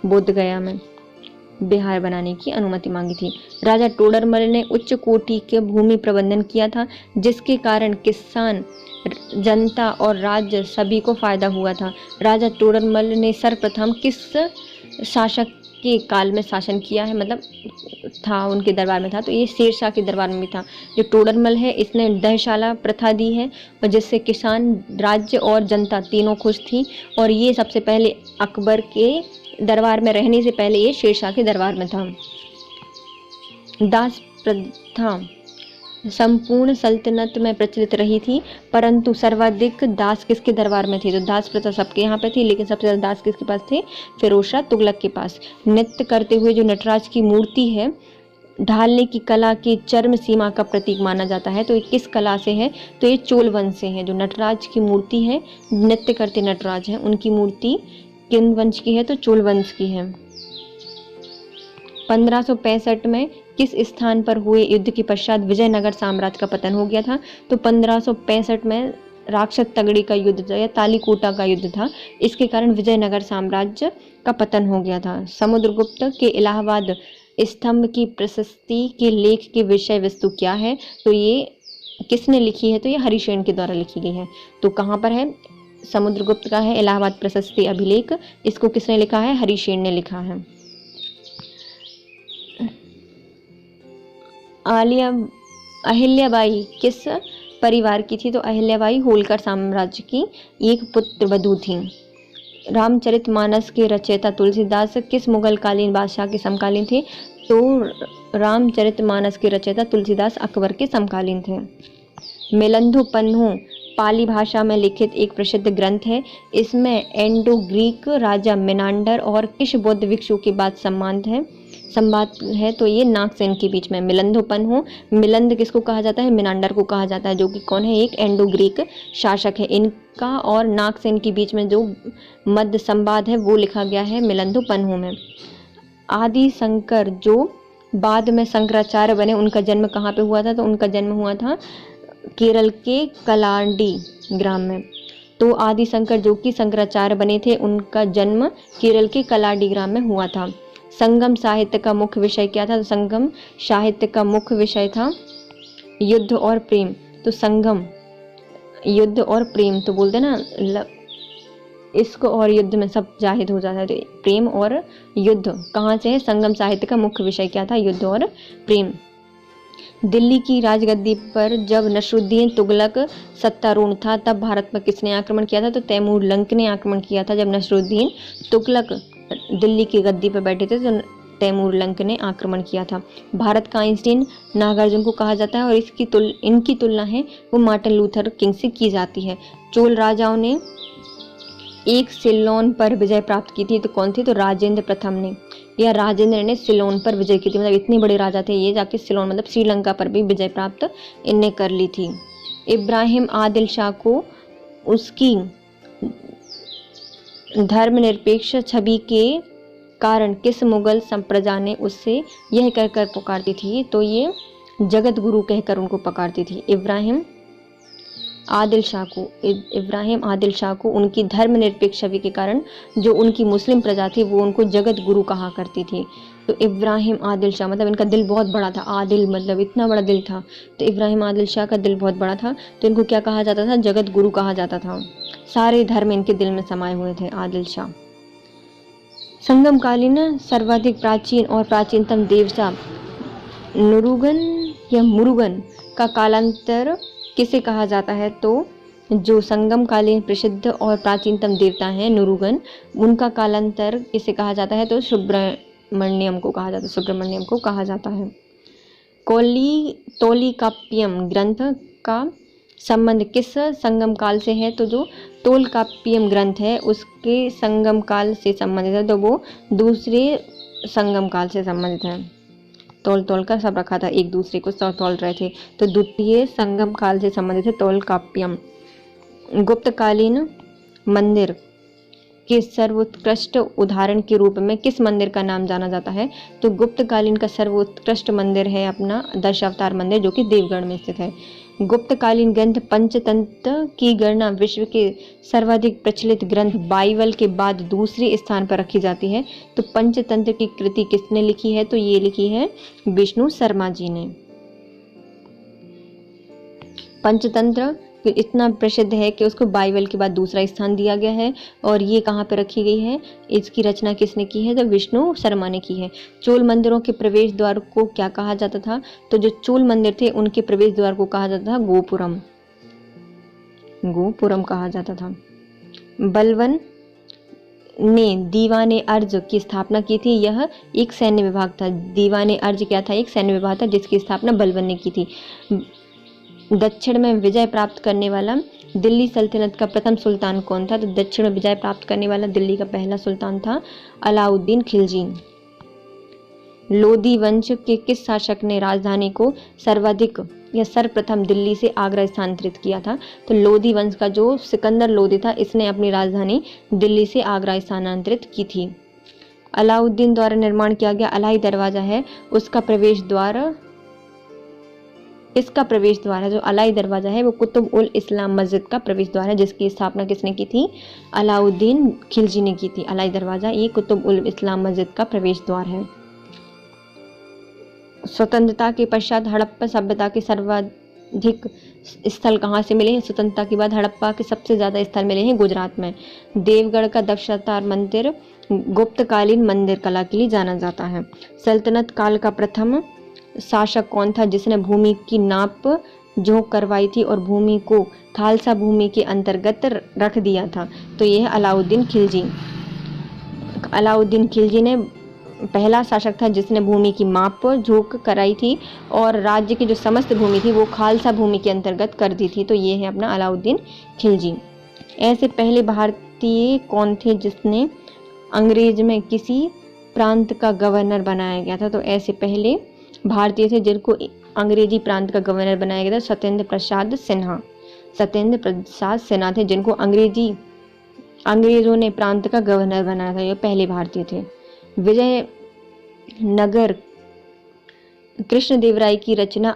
बोध गया में बिहार बनाने की अनुमति मांगी थी। राजा टोडरमल ने उच्च कोटि के भूमि प्रबंधन किया था जिसके कारण किसान, जनता और राज्य सभी को फायदा हुआ था। राजा टोडरमल ने सर्वप्रथम किस शासक के काल में शासन किया है, मतलब था उनके दरबार में था? तो ये शेरशाह के दरबार में भी था। जो टोडरमल है इसने दहशाला प्रथा दी है और जिससे किसान, राज्य और जनता तीनों खुश थी। और ये सबसे पहले अकबर के दरबार में रहने से पहले ये शेरशाह के दरबार में था। दास प्रथा संपूर्ण सल्तनत में प्रचलित रही थी, परंतु सर्वाधिक दास किसके दरबार में थे? तो दास प्रथा सबके यहाँ पे थी, लेकिन सबसे ज़्यादा दास किसके पास थे? फिरोज शाह तुगलक के पास। नृत्य करते हुए जो नटराज की मूर्ति है, ढालने की कला की चरम सीमा का प्रतीक माना जाता है। तो ये किस कला से है? तो ये चोल वंश से है। जो नटराज की मूर्ति है, नृत्य करते नटराज हैं, उनकी मूर्ति किन वंश की है? तो चोल वंश की है। 1565 में किस स्थान पर हुए युद्ध के पश्चात विजयनगर साम्राज्य का पतन हो गया था? तो 1565 में राक्षस तगड़ी का युद्ध था या तालीकोटा का युद्ध था। इसके कारण विजयनगर साम्राज्य का पतन हो गया था। समुद्रगुप्त के इलाहाबाद स्तंभ की प्रशस्ति के लेख के विषय वस्तु क्या है? तो ये किसने लिखी है? तो ये हरिसेन के द्वारा लिखी गई है। तो कहाँ पर है? समुद्रगुप्त का है इलाहाबाद प्रशस्ति अभिलेख। इसको किसने लिखा है? हरिसेन ने लिखा है। अहिल्याबाई किस परिवार की थी? तो अहिल्याबाई होलकर साम्राज्य की एक पुत्र वधू थी। रामचरितमानस के रचयिता तुलसीदास किस मुगल कालीन बादशाह के समकालीन थे? तो रामचरितमानस के रचयिता तुलसीदास अकबर के समकालीन थे। मिलिंदो पन्हु पाली भाषा में लिखित एक प्रसिद्ध ग्रंथ है। इसमें एंडो ग्रीक राजा मिनांडर और किश बौद्ध भिक्षु के बाद संवाद है। तो ये नागसेन के बीच में मिलिंदो पन्हु, मिलिंद किसको कहा जाता है? मिनांडर को कहा जाता है, जो कि कौन है? एक एंडो ग्रीक शासक है। इनका और नागसेन के बीच में जो मध्य संवाद है वो लिखा गया है मिलिंदो पन्हु में। आदि शंकर जो बाद में शंकराचार्य बने, उनका जन्म कहाँ पे हुआ था? तो उनका जन्म हुआ था केरल के कलाडी ग्राम में। तो आदि शंकर जो कि शंकराचार्य बने थे, उनका जन्म केरल के कलाडी ग्राम में हुआ था। संगम साहित्य का मुख्य विषय क्या था? तो संगम साहित्य का मुख्य विषय था युद्ध और प्रेम। तो संगम युद्ध और प्रेम, तो बोलते ना इश्क और युद्ध में सब जाहिर हो जाता है। तो प्रेम और युद्ध कहाँ से है? संगम साहित्य का मुख्य विषय क्या था? युद्ध और प्रेम। दिल्ली की राजगद्दी पर जब नसरुद्दीन तुगलक सत्तारूढ़ था, तब भारत पर किसने आक्रमण किया था? तो तैमूर लंक ने आक्रमण किया था। जब नसरुद्दीन तुगलक दिल्ली की गद्दी पर बैठे थे तो तैमूर लंक ने आक्रमण किया था। भारत का आइंस्टीन नागार्जुन को कहा जाता है और इनकी तुलना है वो मार्टिन लूथर किंग से की जाती है। चोल राजाओं ने एक सिलोन पर विजय प्राप्त की थी। तो कौन थी? तो राजेंद्र प्रथम ने, या राजेंद्र ने सिलोन पर विजय की थी। मतलब इतने बड़े राजा थे ये, जाके सिलोन मतलब श्रीलंका पर भी विजय प्राप्त इनने कर ली थी। इब्राहिम आदिल शाह को उसकी धर्मनिरपेक्ष छवि के कारण किस मुगल प्रजा ने उससे यह कहकर पुकारती थी? तो ये जगत गुरु कहकर उनको पुकारती थी। इब्राहिम आदिल शाह को उनकी धर्मनिरपेक्ष छवि के कारण जो उनकी मुस्लिम प्रजा थी वो उनको जगत गुरु कहा करती थी। तो इब्राहिम आदिल शाह मतलब इनका दिल बहुत बड़ा था। आदिल मतलब इतना बड़ा दिल था। तो इब्राहिम आदिल शाह का दिल बहुत बड़ा था, तो इनको क्या कहा जाता था? जगत गुरु कहा जाता था। सारे धर्म इनके दिल में समाये हुए थे आदिल शाह। संगमकालीन सर्वाधिक प्राचीन और प्राचीनतम देवता नुरुगन या मुरुगन का कालांतर किसे कहा जाता है? तो जो संगमकालीन प्रसिद्ध और प्राचीनतम देवता हैं नुरुगन, उनका कालांतर किसे कहा जाता है? तो सुब्रमण्यम को कहा जाता है। तोलिकाप्पियम ग्रंथ का संबंध किस संगम काल से है? तो जो तोलकाप्पियम ग्रंथ है उसके संगम काल से संबंधित है, तो वो दूसरे संगम काल से संबंधित है। तोल कर सब रखा था, एक दूसरे को तोल रहे थे, तो द्वितीय संगम काल से संबंधित है तोलकाप्पियम। गुप्तकालीन मंदिर के सर्वोत्कृष्ट उदाहरण के रूप में किस मंदिर का नाम जाना जाता है? तो गुप्तकालीन का सर्वोत्कृष्ट मंदिर है अपना दशावतार मंदिर, जो कि देवगढ़ में स्थित है। गुप्तकालीन ग्रंथ पंचतंत्र की गणना विश्व के सर्वाधिक प्रचलित ग्रंथ बाइबल के बाद दूसरे स्थान पर रखी जाती है। तो पंचतंत्र की कृति किसने लिखी है? तो ये लिखी है विष्णु शर्मा जी ने। पंचतंत्र इतना प्रसिद्ध है कि उसको बाइबल के बाद दूसरा स्थान दिया गया है। और ये कहाँ पे रखी गई है? इसकी रचना किसने की है? तो विष्णु शर्मा ने की है। चोल मंदिरों के प्रवेश द्वार को क्या कहा जाता था? तो जो चोल मंदिर थे उनके प्रवेश द्वार को कहा जाता था गोपुरम कहा जाता था। बलवन ने दीवाने अर्ज की स्थापना की थी। यह एक सैन्य विभाग था। दीवाने अर्ज क्या था? एक सैन्य विभाग था जिसकी स्थापना बलवन ने की थी। दक्षिण में विजय प्राप्त करने वाला दिल्ली सल्तनत का प्रथम सुल्तान कौन था? तो दक्षिण में विजय प्राप्त करने वाला दिल्ली का पहला सुल्तान था अलाउद्दीन खिलजी। लोधी वंश के किस शासक ने राजधानी को सर्वाधिक या सर्वप्रथम दिल्ली से आगरा स्थानांतरित किया था? तो लोधी वंश का जो सिकंदर लोधी था, इसने अपनी राजधानी दिल्ली से आगरा स्थानांतरित की थी। अलाउद्दीन द्वारा निर्माण किया गया अलाई दरवाजा है, उसका प्रवेश द्वार इसका प्रवेश द्वार है। जो अलाई दरवाजा है वो कुतुब उल इस्लाम मस्जिद का प्रवेश द्वार है, जिसकी स्थापना किसने की थी? अलाउद्दीन खिलजी ने की थी। अलाई दरवाजा ये कुतुब उल इस्लाम मस्जिद का प्रवेश द्वार है। स्वतंत्रता के पश्चात हड़प्पा सभ्यता के सर्वाधिक स्थल कहाँ से मिले हैं? स्वतंत्रता के बाद हड़प्पा के सबसे ज्यादा स्थल मिले हैं गुजरात में। देवगढ़ का दशावतार मंदिर गुप्तकालीन मंदिर कला के लिए जाना जाता है। सल्तनत काल का प्रथम शासक कौन था जिसने भूमि की नाप जोख करवाई थी और भूमि को खालसा भूमि के अंतर्गत रख दिया था? तो यह है अलाउद्दीन खिलजी। अलाउद्दीन खिलजी ने पहला शासक था जिसने भूमि की माप जोख कराई थी और राज्य की जो समस्त भूमि थी वो खालसा भूमि के अंतर्गत कर दी थी। तो ये है अपना अलाउद्दीन खिलजी। ऐसे पहले भारतीय कौन थे जिसने अंग्रेज में किसी प्रांत का गवर्नर बनाया गया था? तो ऐसे पहले भारतीय थे जिनको अंग्रेजी प्रांत का गवर्नर बनाया गया था सत्येंद्र प्रसाद सिन्हा। सत्येंद्र प्रसाद सिन्हा थे जिनको अंग्रेजों ने प्रांत का गवर्नर बनाया था। ये पहले भारतीय थे। विजयनगर कृष्णदेवराय की रचना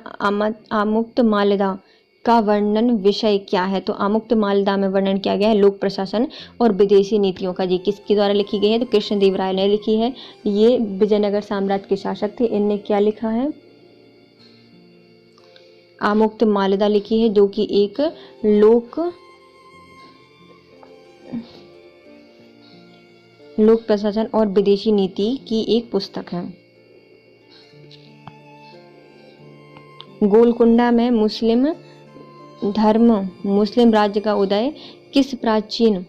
आमुक्तमाल्यदा का वर्णन विषय क्या है? तो आमुक्तमाल्यदा में वर्णन किया गया है लोक प्रशासन और विदेशी नीतियों का। ये किसके द्वारा लिखी गई है? तो कृष्णदेवराय ने लिखी है। ये विजयनगर साम्राज्य के शासक थे। इनने क्या लिखा है? आमुक्तमाल्यदा लिखी है, जो कि एक लोक प्रशासन और विदेशी नीति की एक पुस्तक है। गोलकुंडा में मुस्लिम राज्य का उदय किस प्राचीन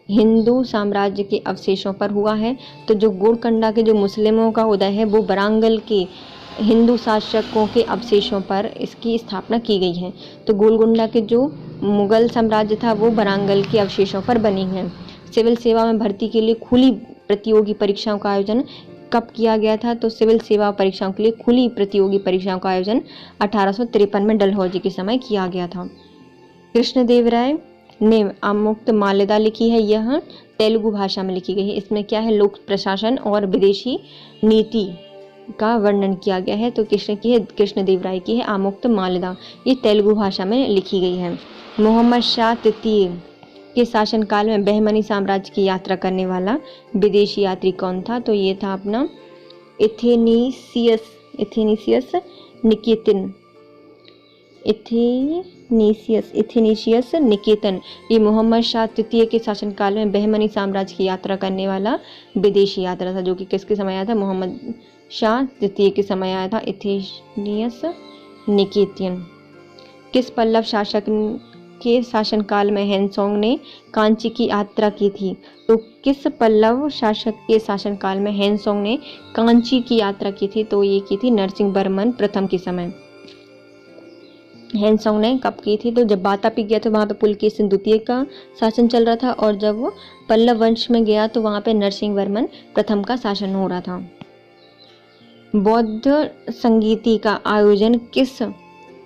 हिंदू साम्राज्य के अवशेषों पर हुआ है? तो जो गोलकुंडा के जो मुस्लिमों का उदय है वो वरांगल के हिंदू शासकों के अवशेषों पर इसकी स्थापना की गई है। तो गोलकुंडा के जो मुगल साम्राज्य था वो वरांगल के अवशेषों पर बनी है। सिविल सेवा में भर्ती के लिए खुली प्रतियोगी परीक्षाओं का आयोजन कब किया गया था? तो सिविल सेवा परीक्षाओं के लिए खुली प्रतियोगी परीक्षाओं का आयोजन 1853 में डलहौजी के समय किया गया था। कृष्णदेवराय ने आमुक्तमाल्यदा लिखी है। यह तेलुगु भाषा में लिखी गई है। इसमें क्या है? लोक प्रशासन और विदेशी नीति का वर्णन किया गया है। तो कृष्णदेवराय की है आमुक्तमाल्यदा। ये तेलुगु भाषा में लिखी गई है। मोहम्मद शाह तृतीय के शासनकाल में बहमनी साम्राज्य की यात्रा करने वाला विदेशी यात्री कौन था? तो ये था अपना एथेनीसियस निकेतन। ये मोहम्मद शाह तृतीय के शासनकाल में बहमनी साम्राज्य की यात्रा करने वाला विदेशी यात्रा था, जो कि किसके समय आया था? मोहम्मद शाह तृतीय के समय आया था। एथेनियस निकेतन। किस पल्लव शासक के शासनकाल में हेनसोंग ने कांची की यात्रा की थी? तो किस पल्लव शासक के शासनकाल में हेनसोंग ने कांची की यात्रा की थी? तो ये की थी नरसिंहवर्मन प्रथम के समय। हेनसोंग ने कब की थी? तो जब वातापी गया तो वहाँ पे पुलकेशिन द्वितीय का शासन चल रहा था, और जब वो पल्लव वंश में गया तो वहाँ पे नरसिंहवर्मन प्रथम का शासन हो रहा था। बौद्ध संगीति का आयोजन किस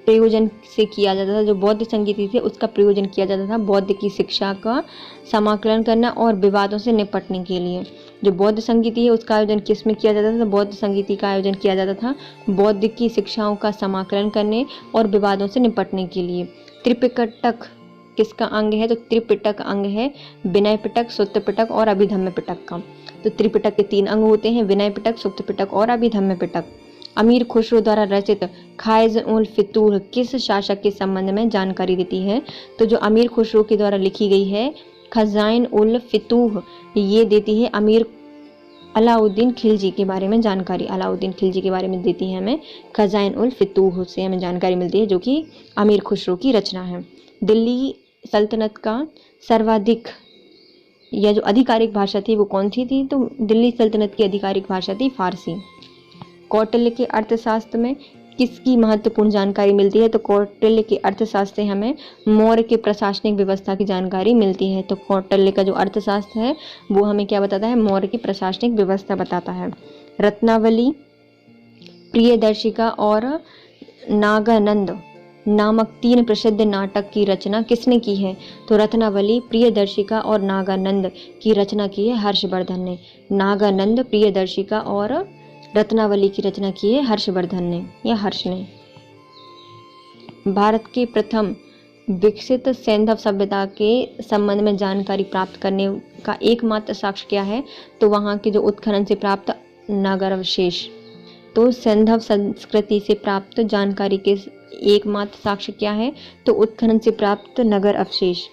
प्रयोजन से किया जाता था? जो बौद्ध संगीति थे उसका प्रयोजन किया जाता था बौद्ध की शिक्षा का समाकलन करना और विवादों से निपटने के लिए। जो बौद्ध संगीति है उसका आयोजन किस में किया जाता था? बौद्ध संगीति का आयोजन किया जाता था बौद्ध की शिक्षाओं का समाकलन करने और विवादों से निपटने के लिए। त्रिपिटक किसका अंग है? तो त्रिपिटक अंग है विनय पिटक, सुत्त पिटक और अभिधम्म पिटक का। तो त्रिपिटक के 3 अंग होते हैं, विनय पिटक, सुत्त पिटक और अभिधम्म पिटक। अमीर खुसरो द्वारा रचित खाइज-उल-फितूह किस शासक के संबंध में जानकारी देती है? तो जो अमीर खुसरो के द्वारा लिखी गई है खज़ाइन-उल-फितूह, ये देती है अलाउद्दीन खिलजी के बारे में जानकारी। अलाउद्दीन खिलजी के बारे में देती है हमें खज़ाइन-उल-फितूह से हमें जानकारी मिलती है, जो कि अमीर खुसरो की रचना है। दिल्ली सल्तनत का सर्वाधिक या जो आधिकारिक भाषा थी वो कौन सी थी? तो दिल्ली सल्तनत की आधिकारिक भाषा थी फारसी। कौटिल्य के अर्थशास्त्र में किसकी महत्वपूर्ण जानकारी मिलती है? तो कौटिल्य के अर्थशास्त्र से हमें मौर्य के प्रशासनिक व्यवस्था की जानकारी मिलती है। तो कौटिल्य का जो अर्थशास्त्र है वो हमें क्या बताता है? मौर्य की प्रशासनिक व्यवस्था बताता है। रत्नावली, प्रियदर्शिका और नागानंद नामक 3 प्रसिद्ध नाटक की रचना किसने की है? तो रत्नावली, प्रियदर्शिका और नागानंद की रचना की है हर्षवर्धन ने। नागानंद, प्रियदर्शिका और रत्नावली की रचना की है हर्षवर्धन ने या हर्ष ने। भारत के प्रथम विकसित सैंधव सभ्यता के संबंध में जानकारी प्राप्त करने का एकमात्र साक्ष्य क्या है? तो वहाँ के जो उत्खनन से प्राप्त नगर अवशेष। तो सैंधव संस्कृति से प्राप्त जानकारी के एकमात्र साक्ष्य क्या है? तो उत्खनन से प्राप्त नगर अवशेष।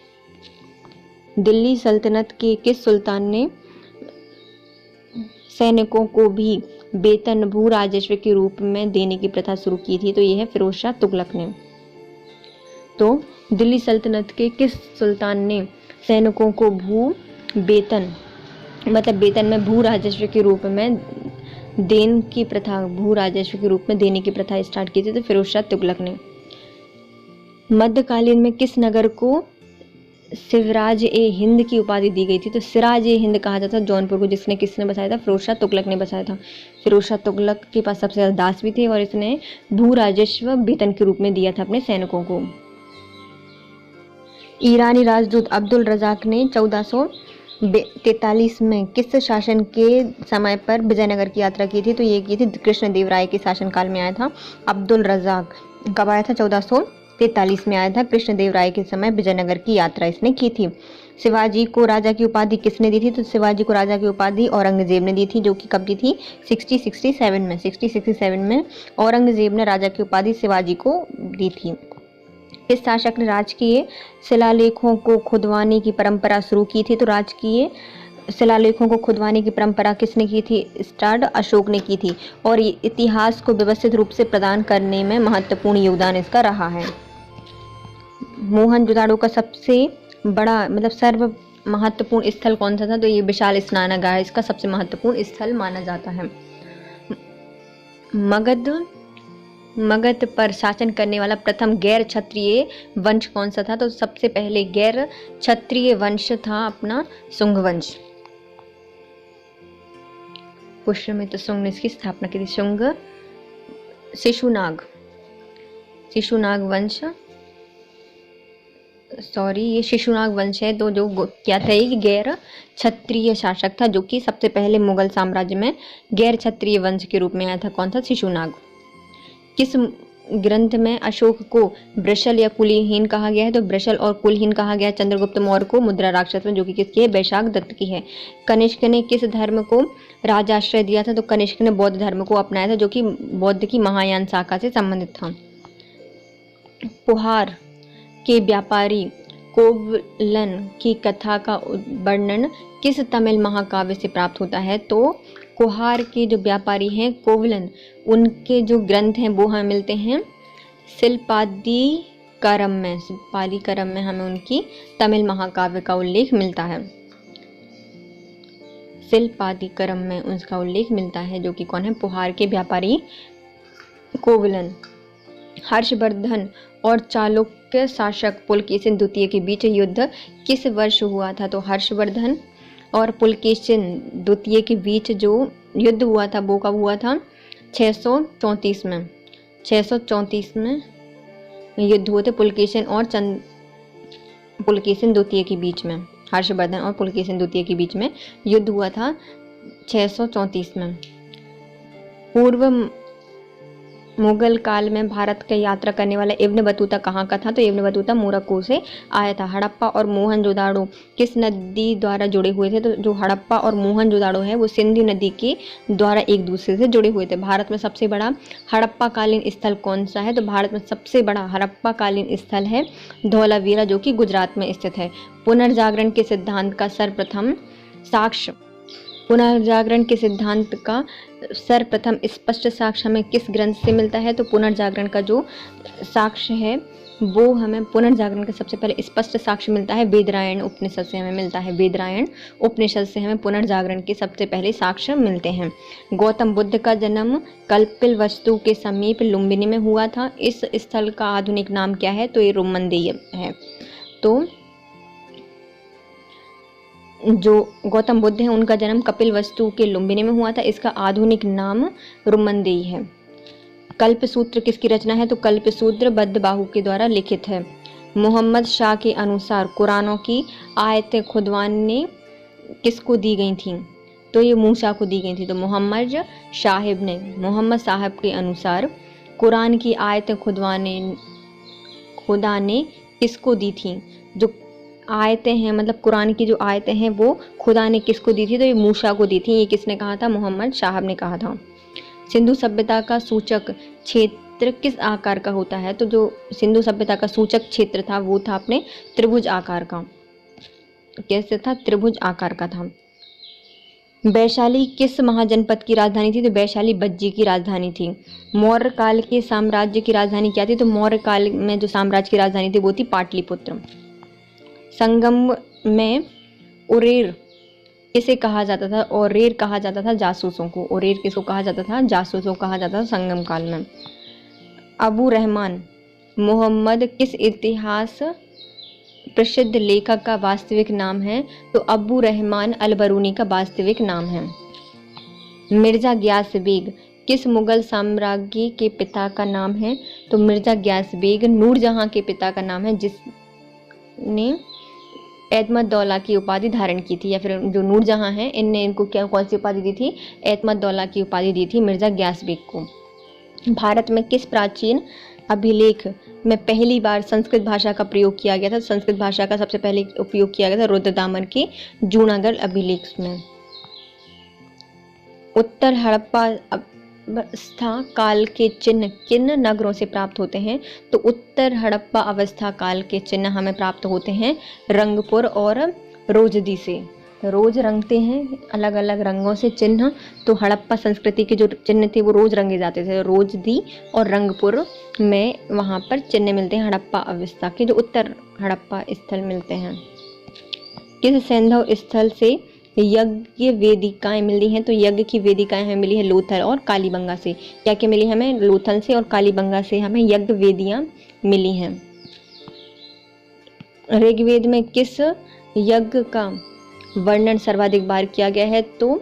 दिल्ली सल्तनत के किस सुल्तान ने सैनिकों को भी वेतन भू राजस्व के रूप में देने की प्रथा शुरू की थी? तो यह है फिरोज शाह तुगलक ने। तो दिल्ली सल्तनत के किस सुल्तान ने सैनिकों को वेतन में भू राजस्व के रूप में देन की प्रथा, भू राजस्व के रूप में देने की प्रथा स्टार्ट की थी तो फिरोज शाह तुगलक ने। मध्यकालीन में किस नगर को सिराज ए हिंद की उपाधि दी गई थी? तो सिराज ए हिंद कहा जाता था जौनपुर को, जिसने किसने बसाया था? फिरोज शाह तुगलक ने बसाया था। फिरोज शाह तुगलक के पास सबसे ज्यादा दास भी थे और इसने भू राजस्व वेतन के रूप में दिया था अपने सैनिकों को। ईरानी राजदूत अब्दुल रजाक ने 1443 में किस शासन के समय पर विजयनगर की यात्रा की थी? तो ये की थी कृष्णदेव राय के शासनकाल में आया था। अब्दुल रजाक कब आया था? 1443 में आया था। कृष्णदेव राय के समय विजयनगर की यात्रा इसने की थी। शिवाजी को राजा की उपाधि किसने दी थी? तो शिवाजी को राजा की उपाधि औरंगजेब ने दी थी, जो कि कब दी थी? 6067 में औरंगजेब ने राजा की उपाधि शिवाजी को दी थी। इस शासक ने राजकीय शिलालेखों को खुदवाने की परंपरा शुरू की थी। तो राजकीय शिलालेखों को खुदवाने की परंपरा किसने की थी? स्टार्ट अशोक ने की थी। और इतिहास को व्यवस्थित रूप से प्रदान करने में महत्वपूर्ण योगदान इसका रहा है। मोहनजोदाड़ो का सबसे बड़ा मतलब सर्व महत्वपूर्ण स्थल कौन सा था? तो ये विशाल स्नानागार इसका सबसे महत्वपूर्ण स्थल माना जाता है। मगध पर शासन करने वाला प्रथम गैर क्षत्रिय वंश कौन सा था? तो सबसे पहले गैर क्षत्रिय वंश था अपना शुंग वंश। पुष्यमित्र शुंग ने इसकी स्थापना की थी। शुंग शिशुनाग वंश, ये शिशुनाग वंश है। तो जो क्या था, ये गैर क्षत्रिय शासक था जो कि सबसे पहले मुगल साम्राज्य में गैर क्षत्रिय वंश के रूप में आया था। कौन था? शिशुनाग। किस ग्रंथ में अशोक को वृषल या कुलहीन कहा गया है? तो वृषल और कुलहीन कहा गया चंद्रगुप्त मौर्य को मुद्रा राक्षस में, जो कि किसकी है? वैशाख दत्त की है। कनिष्क ने किस धर्म को राजाश्रय दिया था? तो कनिष्क ने बौद्ध धर्म को अपनाया था, जो कि बौद्ध की महायान शाखा से संबंधित था। पुहार के व्यापारी कोवलन की कथा का वर्णन किस तमिल महाकाव्य से प्राप्त होता है? तो कोहार के जो व्यापारी हैं कोवलन, उनके जो ग्रंथ हैं वो हमें मिलते हैं शिल्पादिकारम में हमें उनकी तमिल महाकाव्य का उल्लेख मिलता है। शिल्पादिकारम में उसका उल्लेख मिलता है, जो कि कौन है? पुहार के व्यापारी कोवलन। हर्षवर्धन और चालुक्य शासक पुलकेशिन द्वितीय के बीच युद्ध किस वर्ष हुआ था? तो हर्षवर्धन और पुलकेशिन द्वितीय के बीच जो युद्ध हुआ था वो कब हुआ था? 634 में। 634 में युद्ध हुए थे पुलकेशिन द्वितीय के बीच में। हर्षवर्धन और पुलकेशिन द्वितीय के बीच में युद्ध हुआ था 634 में। पूर्व मुगल काल में भारत की यात्रा करने वाला इब्न बतूता कहाँ का था? तो इब्न बतूता मोरक्को से आया था। हड़प्पा और मोहनजोदाड़ो किस नदी द्वारा जुड़े हुए थे? तो जो हड़प्पा और मोहनजोदाड़ो है वो सिंधु नदी के द्वारा एक दूसरे से जुड़े हुए थे। भारत में सबसे बड़ा हड़प्पा कालीन स्थल कौन सा है? तो भारत में सबसे बड़ा हड़प्पा कालीन स्थल है धौलावीरा, जो कि गुजरात में स्थित है। पुनर्जागरण के सिद्धांत का सर्वप्रथम स्पष्ट साक्ष्य हमें किस ग्रंथ से मिलता है? तो पुनर्जागरण का जो साक्ष्य है वो हमें पुनर्जागरण का सबसे पहले स्पष्ट साक्ष्य मिलता है वेदरायण उपनिषद से हमें मिलता है। वेदरायण उपनिषद से हमें पुनर्जागरण के सबसे पहले साक्ष्य मिलते हैं। गौतम बुद्ध का जन्म कपिलवस्तु के समीप लुम्बिनी में हुआ था। इस स्थल का आधुनिक नाम क्या है? तो ये रुमनदेही है। तो जो गौतम बुद्ध हैं उनका जन्म कपिलवस्तु के लुम्बिनी में हुआ था। इसका आधुनिक नाम रुमनदेही है। कल्पसूत्र किसकी रचना है? तो कल्पसूत्र बद्धबाहु के द्वारा लिखित है। मोहम्मद शाह के अनुसार कुरानों की आयतें खुदवाने किसको दी गई थीं? तो ये मूसा को दी गई थी। तो मोहम्मद साहब के अनुसार कुरान की आयतें खुदा ने किसको दी थी? जो आयतें हैं मतलब कुरान की जो आयतें हैं वो खुदा ने किसको दी थी? तो ये मूसा को दी थी। ये किसने कहा था? मोहम्मद साहब ने कहा था। सिंधु सभ्यता का सूचक क्षेत्र किस आकार का होता है? तो जो सिंधु सभ्यता का सूचक क्षेत्र था वो था अपने त्रिभुज आकार का। कैसे था? त्रिभुज आकार का था। वैशाली किस महाजनपद की राजधानी थी? तो वैशाली बज्जी की राजधानी थी। मौर्य काल के साम्राज्य की राजधानी क्या थी? तो मौर्य काल में जो साम्राज्य की राजधानी थी वो थी पाटलिपुत्र। संगम में उरेर किसे कहा जाता था? ओरेर कहा जाता था जासूसों को। ओरेर किसको कहा जाता था? जासूसों को कहा जाता था संगम काल में। अबू रहमान मोहम्मद किस इतिहास प्रसिद्ध लेखक का वास्तविक नाम है? तो अबू रहमान अल बरूनी का वास्तविक नाम है। मिर्जा गियास बेग किस मुगल साम्राज्ञी के पिता का नाम है? तो मिर्जा गियास बेग नूरजहां के पिता का नाम है, जिसने एतमदौला की उपाधि धारण की थी, या फिर जो नूरजहां हैं इनने इनको क्या कौन सी उपाधि दी थी? एतमदौला की उपाधि दी थी मिर्जा गियास बेग को। भारत में किस प्राचीन अभिलेख में पहली बार संस्कृत भाषा का प्रयोग किया गया था? संस्कृत भाषा का सबसे पहले उपयोग किया गया था रुद्रदामन के जूनागढ़ अभिलेख में। उत्तर हड़प्पा अवस्था काल के चिन्ह किन नगरों से प्राप्त होते हैं? तो उत्तर हड़प्पा अवस्था काल के चिन्ह हमें प्राप्त होते हैं रंगपुर और रोजदी से। रोज रंगते हैं अलग अलग रंगों से चिन्ह, तो हड़प्पा संस्कृति के जो चिन्ह थे वो रोज रंगे जाते थे। रोजदी और रंगपुर में वहाँ पर चिन्ह मिलते हैं हड़प्पा अवस्था के, जो उत्तर हड़प्पा स्थल मिलते हैं। किस सैंधव स्थल से यज्ञ वेदिकाएं मिली हैं? तो यज्ञ की वेदिकाएं हमें मिली है लोथल और कालीबंगा से। क्या क्या मिली हमें? लोथल से और कालीबंगा से हमें यज्ञ वेदियां मिली हैं। ऋग्वेद में किस यज्ञ का वर्णन सर्वाधिक बार किया गया है? तो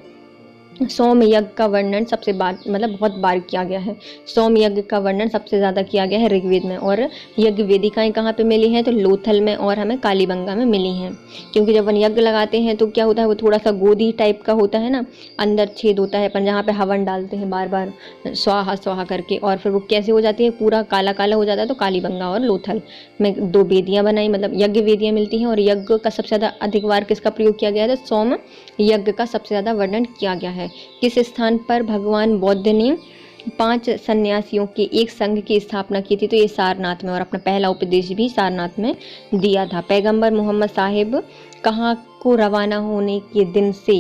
सोम यज्ञ का वर्णन सबसे बार बहुत बार किया गया है। सोम यज्ञ का वर्णन सबसे ज़्यादा किया गया है ऋग्वेद में। और यज्ञ वेदिकाएं कहाँ पे मिली हैं? तो लोथल में और हमें कालीबंगा में मिली हैं। क्योंकि जब हम यज्ञ लगाते हैं तो क्या होता है, वो थोड़ा सा गोदी टाइप का होता है ना, अंदर छेद होता है, पर जहाँ पे हवन डालते हैं बार बार स्वाहा स्वाहा करके, और फिर वो कैसे हो जाती है, पूरा काला काला हो जाता है। तो कालीबंगा और लोथल में दो वेदियाँ बनाई, यज्ञ वेदियाँ मिलती हैं। और यज्ञ का सबसे ज़्यादा अधिक बार किसका प्रयोग किया गया है? तो सोम यज्ञ का सबसे ज़्यादा वर्णन किया गया है। किस स्थान पर भगवान बौद्ध ने 5 सन्यासियों के एक संघ की स्थापना की थी? तो ये सारनाथ में, और अपना पहला उपदेश भी सारनाथ में दिया था। पैगंबर मोहम्मद साहिब कहाँ को रवाना होने के दिन से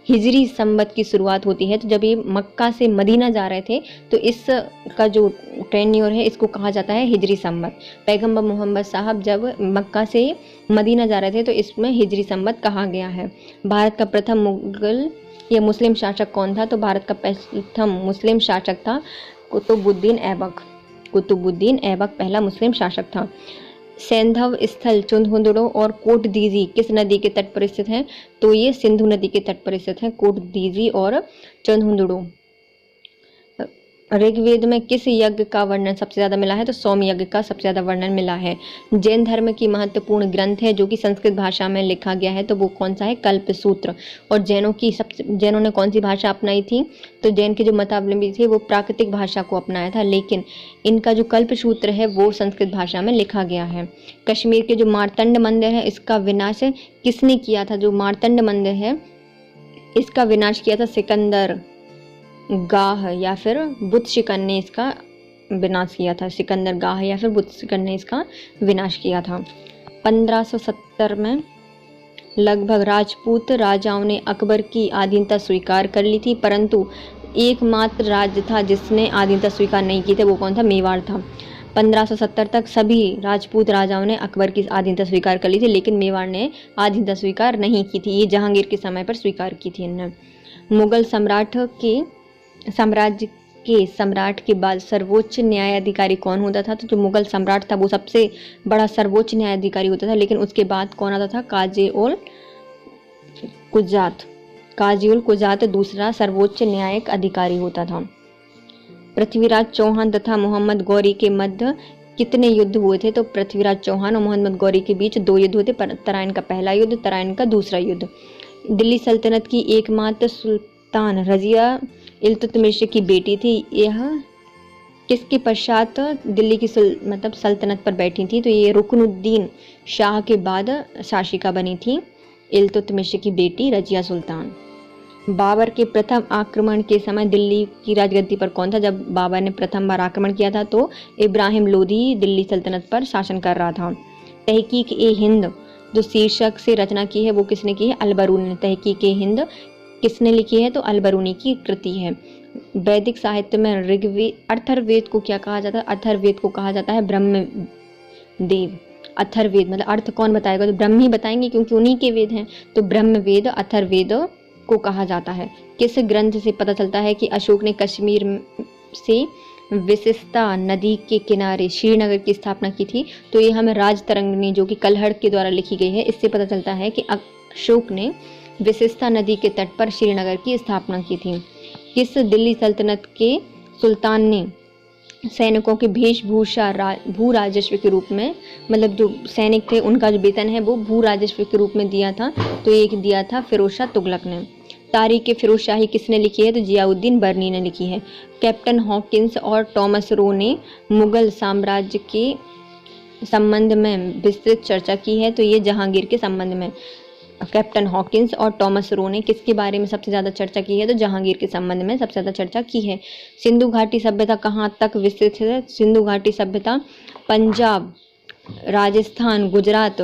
हिजरी संवत की शुरुआत होती है? तो जब ये मक्का से मदीना जा रहे थे तो इसका जो टेन्योर है इसको कहा जाता है हिजरी संवत। पैगंबर मोहम्मद साहब जब मक्का से मदीना जा रहे थे तो इसमें हिजरी संवत कहा गया है। भारत का प्रथम मुगल या मुस्लिम शासक कौन था? तो भारत का प्रथम मुस्लिम शासक था कुतुबुद्दीन ऐबक। कुतुबुद्दीन ऐबक पहला मुस्लिम शासक था। सैंधव स्थल चुनहुदड़ो और कोटदीजी किस नदी के तट पर स्थित हैं? तो ये सिंधु नदी के तट पर स्थित हैं कोटदीजी और चुनहुदड़ो। ऋग्वेद में किस यज्ञ का वर्णन सबसे ज़्यादा मिला है? तो सोम यज्ञ का सबसे ज़्यादा वर्णन मिला है। जैन धर्म की महत्वपूर्ण ग्रंथ है जो कि संस्कृत भाषा में लिखा गया है, तो वो कौन सा है? कल्पसूत्र। और जैनों ने कौन सी भाषा अपनाई थी? तो जैन के जो मतावलंबी थे वो प्राकृतिक भाषा को अपनाया था, लेकिन इनका जो कल्पसूत्र है वो संस्कृत भाषा में लिखा गया है। कश्मीर के जो मार्तंड मंदिर है इसका विनाश किसने किया था? जो मार्तंड मंदिर है इसका विनाश किया था सिकंदर गाह या फिर बुतशिकन ने इसका विनाश किया था। सिकंदर गाह या फिर बुतशिकन ने इसका विनाश किया था। 1570 में लगभग राजपूत राजाओं ने अकबर की अधीनता स्वीकार कर ली थी, परंतु एकमात्र राज्य था जिसने अधीनता स्वीकार नहीं की थी, वो कौन था? मेवाड़ था। 1570 तक सभी राजपूत राजाओं ने अकबर की अधीनता स्वीकार कर ली थी, लेकिन मेवाड़ ने अधीनता स्वीकार नहीं की थी। ये जहांगीर के समय पर स्वीकार की थी इन्होंने। मुगल साम्राज्य के सम्राट के बाद सर्वोच्च न्यायाधिकारी कौन होता था? तो जो मुगल सम्राट था वो सबसे बड़ा सर्वोच्च न्यायाधिकारी होता था, लेकिन उसके बाद कौन आता था? काजी उल कुजात दूसरा सर्वोच्च न्यायिक अधिकारी होता था। पृथ्वीराज चौहान तथा मोहम्मद गौरी के मध्य कितने युद्ध हुए थे? तो पृथ्वीराज चौहान और मोहम्मद गौरी के बीच 2 युद्ध हुए थे। तराइन का पहला युद्ध, तराइन का दूसरा युद्ध। दिल्ली सल्तनत की एकमात्र सुल्तान रजिया इल्तुतमिश की बेटी थी। यह किसके पश्चात दिल्ली की सल्तनत पर बैठी थी? तो ये रुकनुद्दीन शाह के बाद शासिका बनी थी इल्तुतमिश की बेटी रजिया सुल्तान। बाबर के प्रथम आक्रमण के समय दिल्ली की राजगद्दी पर कौन था? जब बाबर ने प्रथम बार आक्रमण किया था तो इब्राहिम लोधी दिल्ली सल्तनत पर शासन कर रहा था। तहकीक ए हिंद जो शीर्षक से रचना की है वो किसने की है? अलबरूनी ने। तहकीक ए हिंद किसने लिखी है? तो अलबरूनी की कृति है। वैदिक साहित्य में ऋग्वेद अथर्ववेद को क्या कहा जाता है? अथर्ववेद को कहा जाता है ब्रह्मवेद। अथर्ववेद, मतलब अर्थ कौन बताएगा, तो ब्रह्म ही बताएंगे क्योंकि उन्हीं के वेद हैं। तो ब्रह्मवेद अथर्ववेद को कहा जाता है। किस ग्रंथ से पता चलता है कि अशोक ने कश्मीर से विशिष्टा नदी के किनारे श्रीनगर की स्थापना की थी? तो ये हमें राजतरंगिणी जो कि कल्हड़ के द्वारा लिखी गई है, इससे पता चलता है कि अशोक ने विशिष्टा नदी के तट पर श्रीनगर की स्थापना की थी। किस दिल्ली सल्तनत के सुल्तान ने सैनिकों की वेशभूषा भू राजस्व के रूप में, मतलब जो सैनिक थे उनका जो वेतन है वो भू राजस्व के रूप में दिया था? तो एक दिया था फिरोज शाह तुगलक ने। तारीख फिरोज शाही किसने लिखी है? तो जियाउद्दीन बर्नी ने लिखी है। कैप्टन हॉकिंस और टॉमस रो ने मुगल साम्राज्य के संबंध में विस्तृत चर्चा की है? तो ये जहांगीर के संबंध में। कैप्टन हॉकिंस और टॉमस रो ने किसके बारे में सबसे ज़्यादा चर्चा की है? तो जहांगीर के संबंध में सबसे ज़्यादा चर्चा की है। सिंधु घाटी सभ्यता कहाँ तक विस्तृत है? सिंधु घाटी सभ्यता पंजाब, राजस्थान, गुजरात,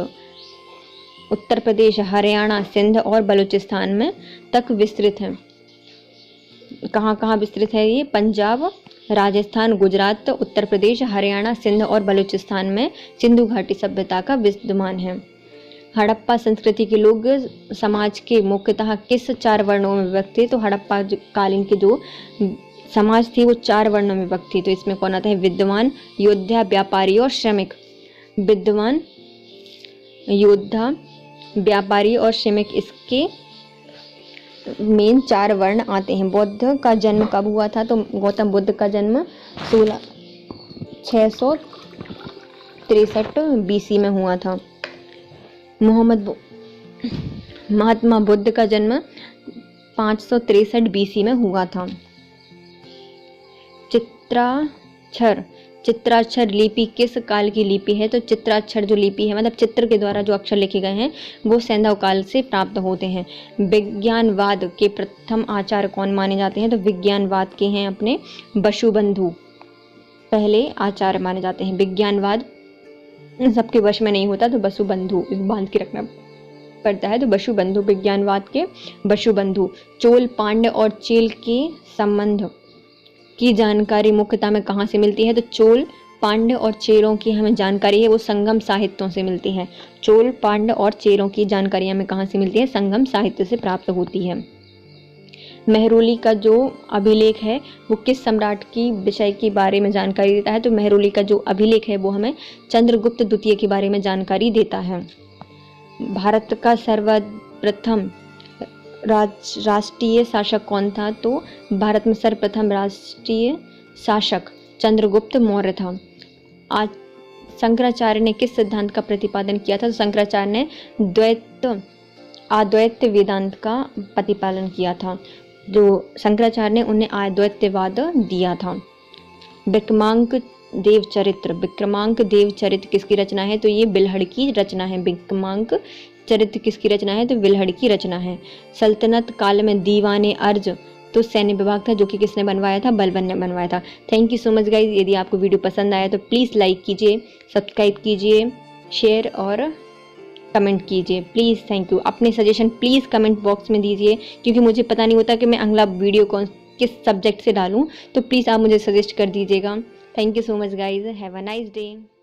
उत्तर प्रदेश, हरियाणा, सिंध और बलूचिस्तान में तक विस्तृत है। कहाँ कहाँ विस्तृत है ये? पंजाब, राजस्थान, गुजरात, उत्तर प्रदेश, हरियाणा, सिंध और बलूचिस्तान में सिंधु घाटी सभ्यता का विद्यमान है। हड़प्पा संस्कृति के लोग समाज के मुख्यतः किस 4 वर्णों में विभक्त थे? तो हड़प्पा कालीन के जो समाज थी वो 4 वर्णों में विभक्त थी। तो इसमें कौन आता है? विद्वान, योद्धा, व्यापारी और श्रमिक। विद्वान, योद्धा, व्यापारी और श्रमिक, इसके मेन 4 वर्ण आते हैं। बौद्ध का जन्म कब हुआ था? तो गौतम बुद्ध का जन्म 663 BC में हुआ था। महात्मा बुद्ध का जन्म 563 BC में हुआ था। चित्राक्षर लिपि किस काल की लिपि है? तो चित्राक्षर जो लिपि है, मतलब चित्र के द्वारा जो अक्षर लिखे गए हैं, वो सैंधव काल से प्राप्त होते हैं। विज्ञानवाद के प्रथम आचार्य कौन माने जाते हैं? तो विज्ञानवाद के हैं अपने वसुबंधु, पहले आचार्य माने जाते हैं। विज्ञानवाद सबके वश में नहीं होता, तो वसुबंधु बांध के रखना पड़ता है। तो वसुबंधु, विज्ञानवाद के वसुबंधु। चोल, पांड्य और चेल के संबंध की जानकारी मुख्यतः में कहाँ से मिलती है? तो चोल, पांड्य और चेरों की हमें जानकारी है वो संगम साहित्यों से मिलती है। चोल, पांड्य और चेरों की जानकारी हमें कहाँ से मिलती है? संगम साहित्य से प्राप्त होती है। मेहरौली का जो अभिलेख है वो किस सम्राट की विषय के बारे में जानकारी देता है? तो मेहरौली का जो अभिलेख है वो हमें चंद्रगुप्त द्वितीय के बारे में जानकारी देता है। भारत का सर्वप्रथम राष्ट्रीय शासक कौन था? तो भारत में सर्वप्रथम राष्ट्रीय शासक चंद्रगुप्त मौर्य था। आज शंकराचार्य ने किस सिद्धांत का प्रतिपादन किया था? तो शंकराचार्य ने अद्वैत वेदांत का प्रतिपादन किया था। जो शंकराचार्य ने उन्हें अद्वैतवाद दिया था। विक्रमांक देव चरित्र किसकी रचना है? तो ये बिल्हड़ की रचना है। विक्रमांक चरित्र किसकी रचना है? तो बिल्हड़ की रचना है। सल्तनत काल में दीवाने अर्ज तो सैन्य विभाग था, जो कि किसने बनवाया था? बलबन ने बनवाया था। Thank you so much guys. यदि आपको वीडियो पसंद आया तो प्लीज़ लाइक कीजिए, सब्सक्राइब कीजिए, शेयर और कमेंट कीजिए प्लीज़। Thank you. अपने सजेशन प्लीज़ कमेंट बॉक्स में दीजिए, क्योंकि मुझे पता नहीं होता कि मैं अगला वीडियो किस सब्जेक्ट से डालूँ, तो प्लीज़ आप मुझे सजेस्ट कर दीजिएगा। Thank you so much guys. Have a nice day.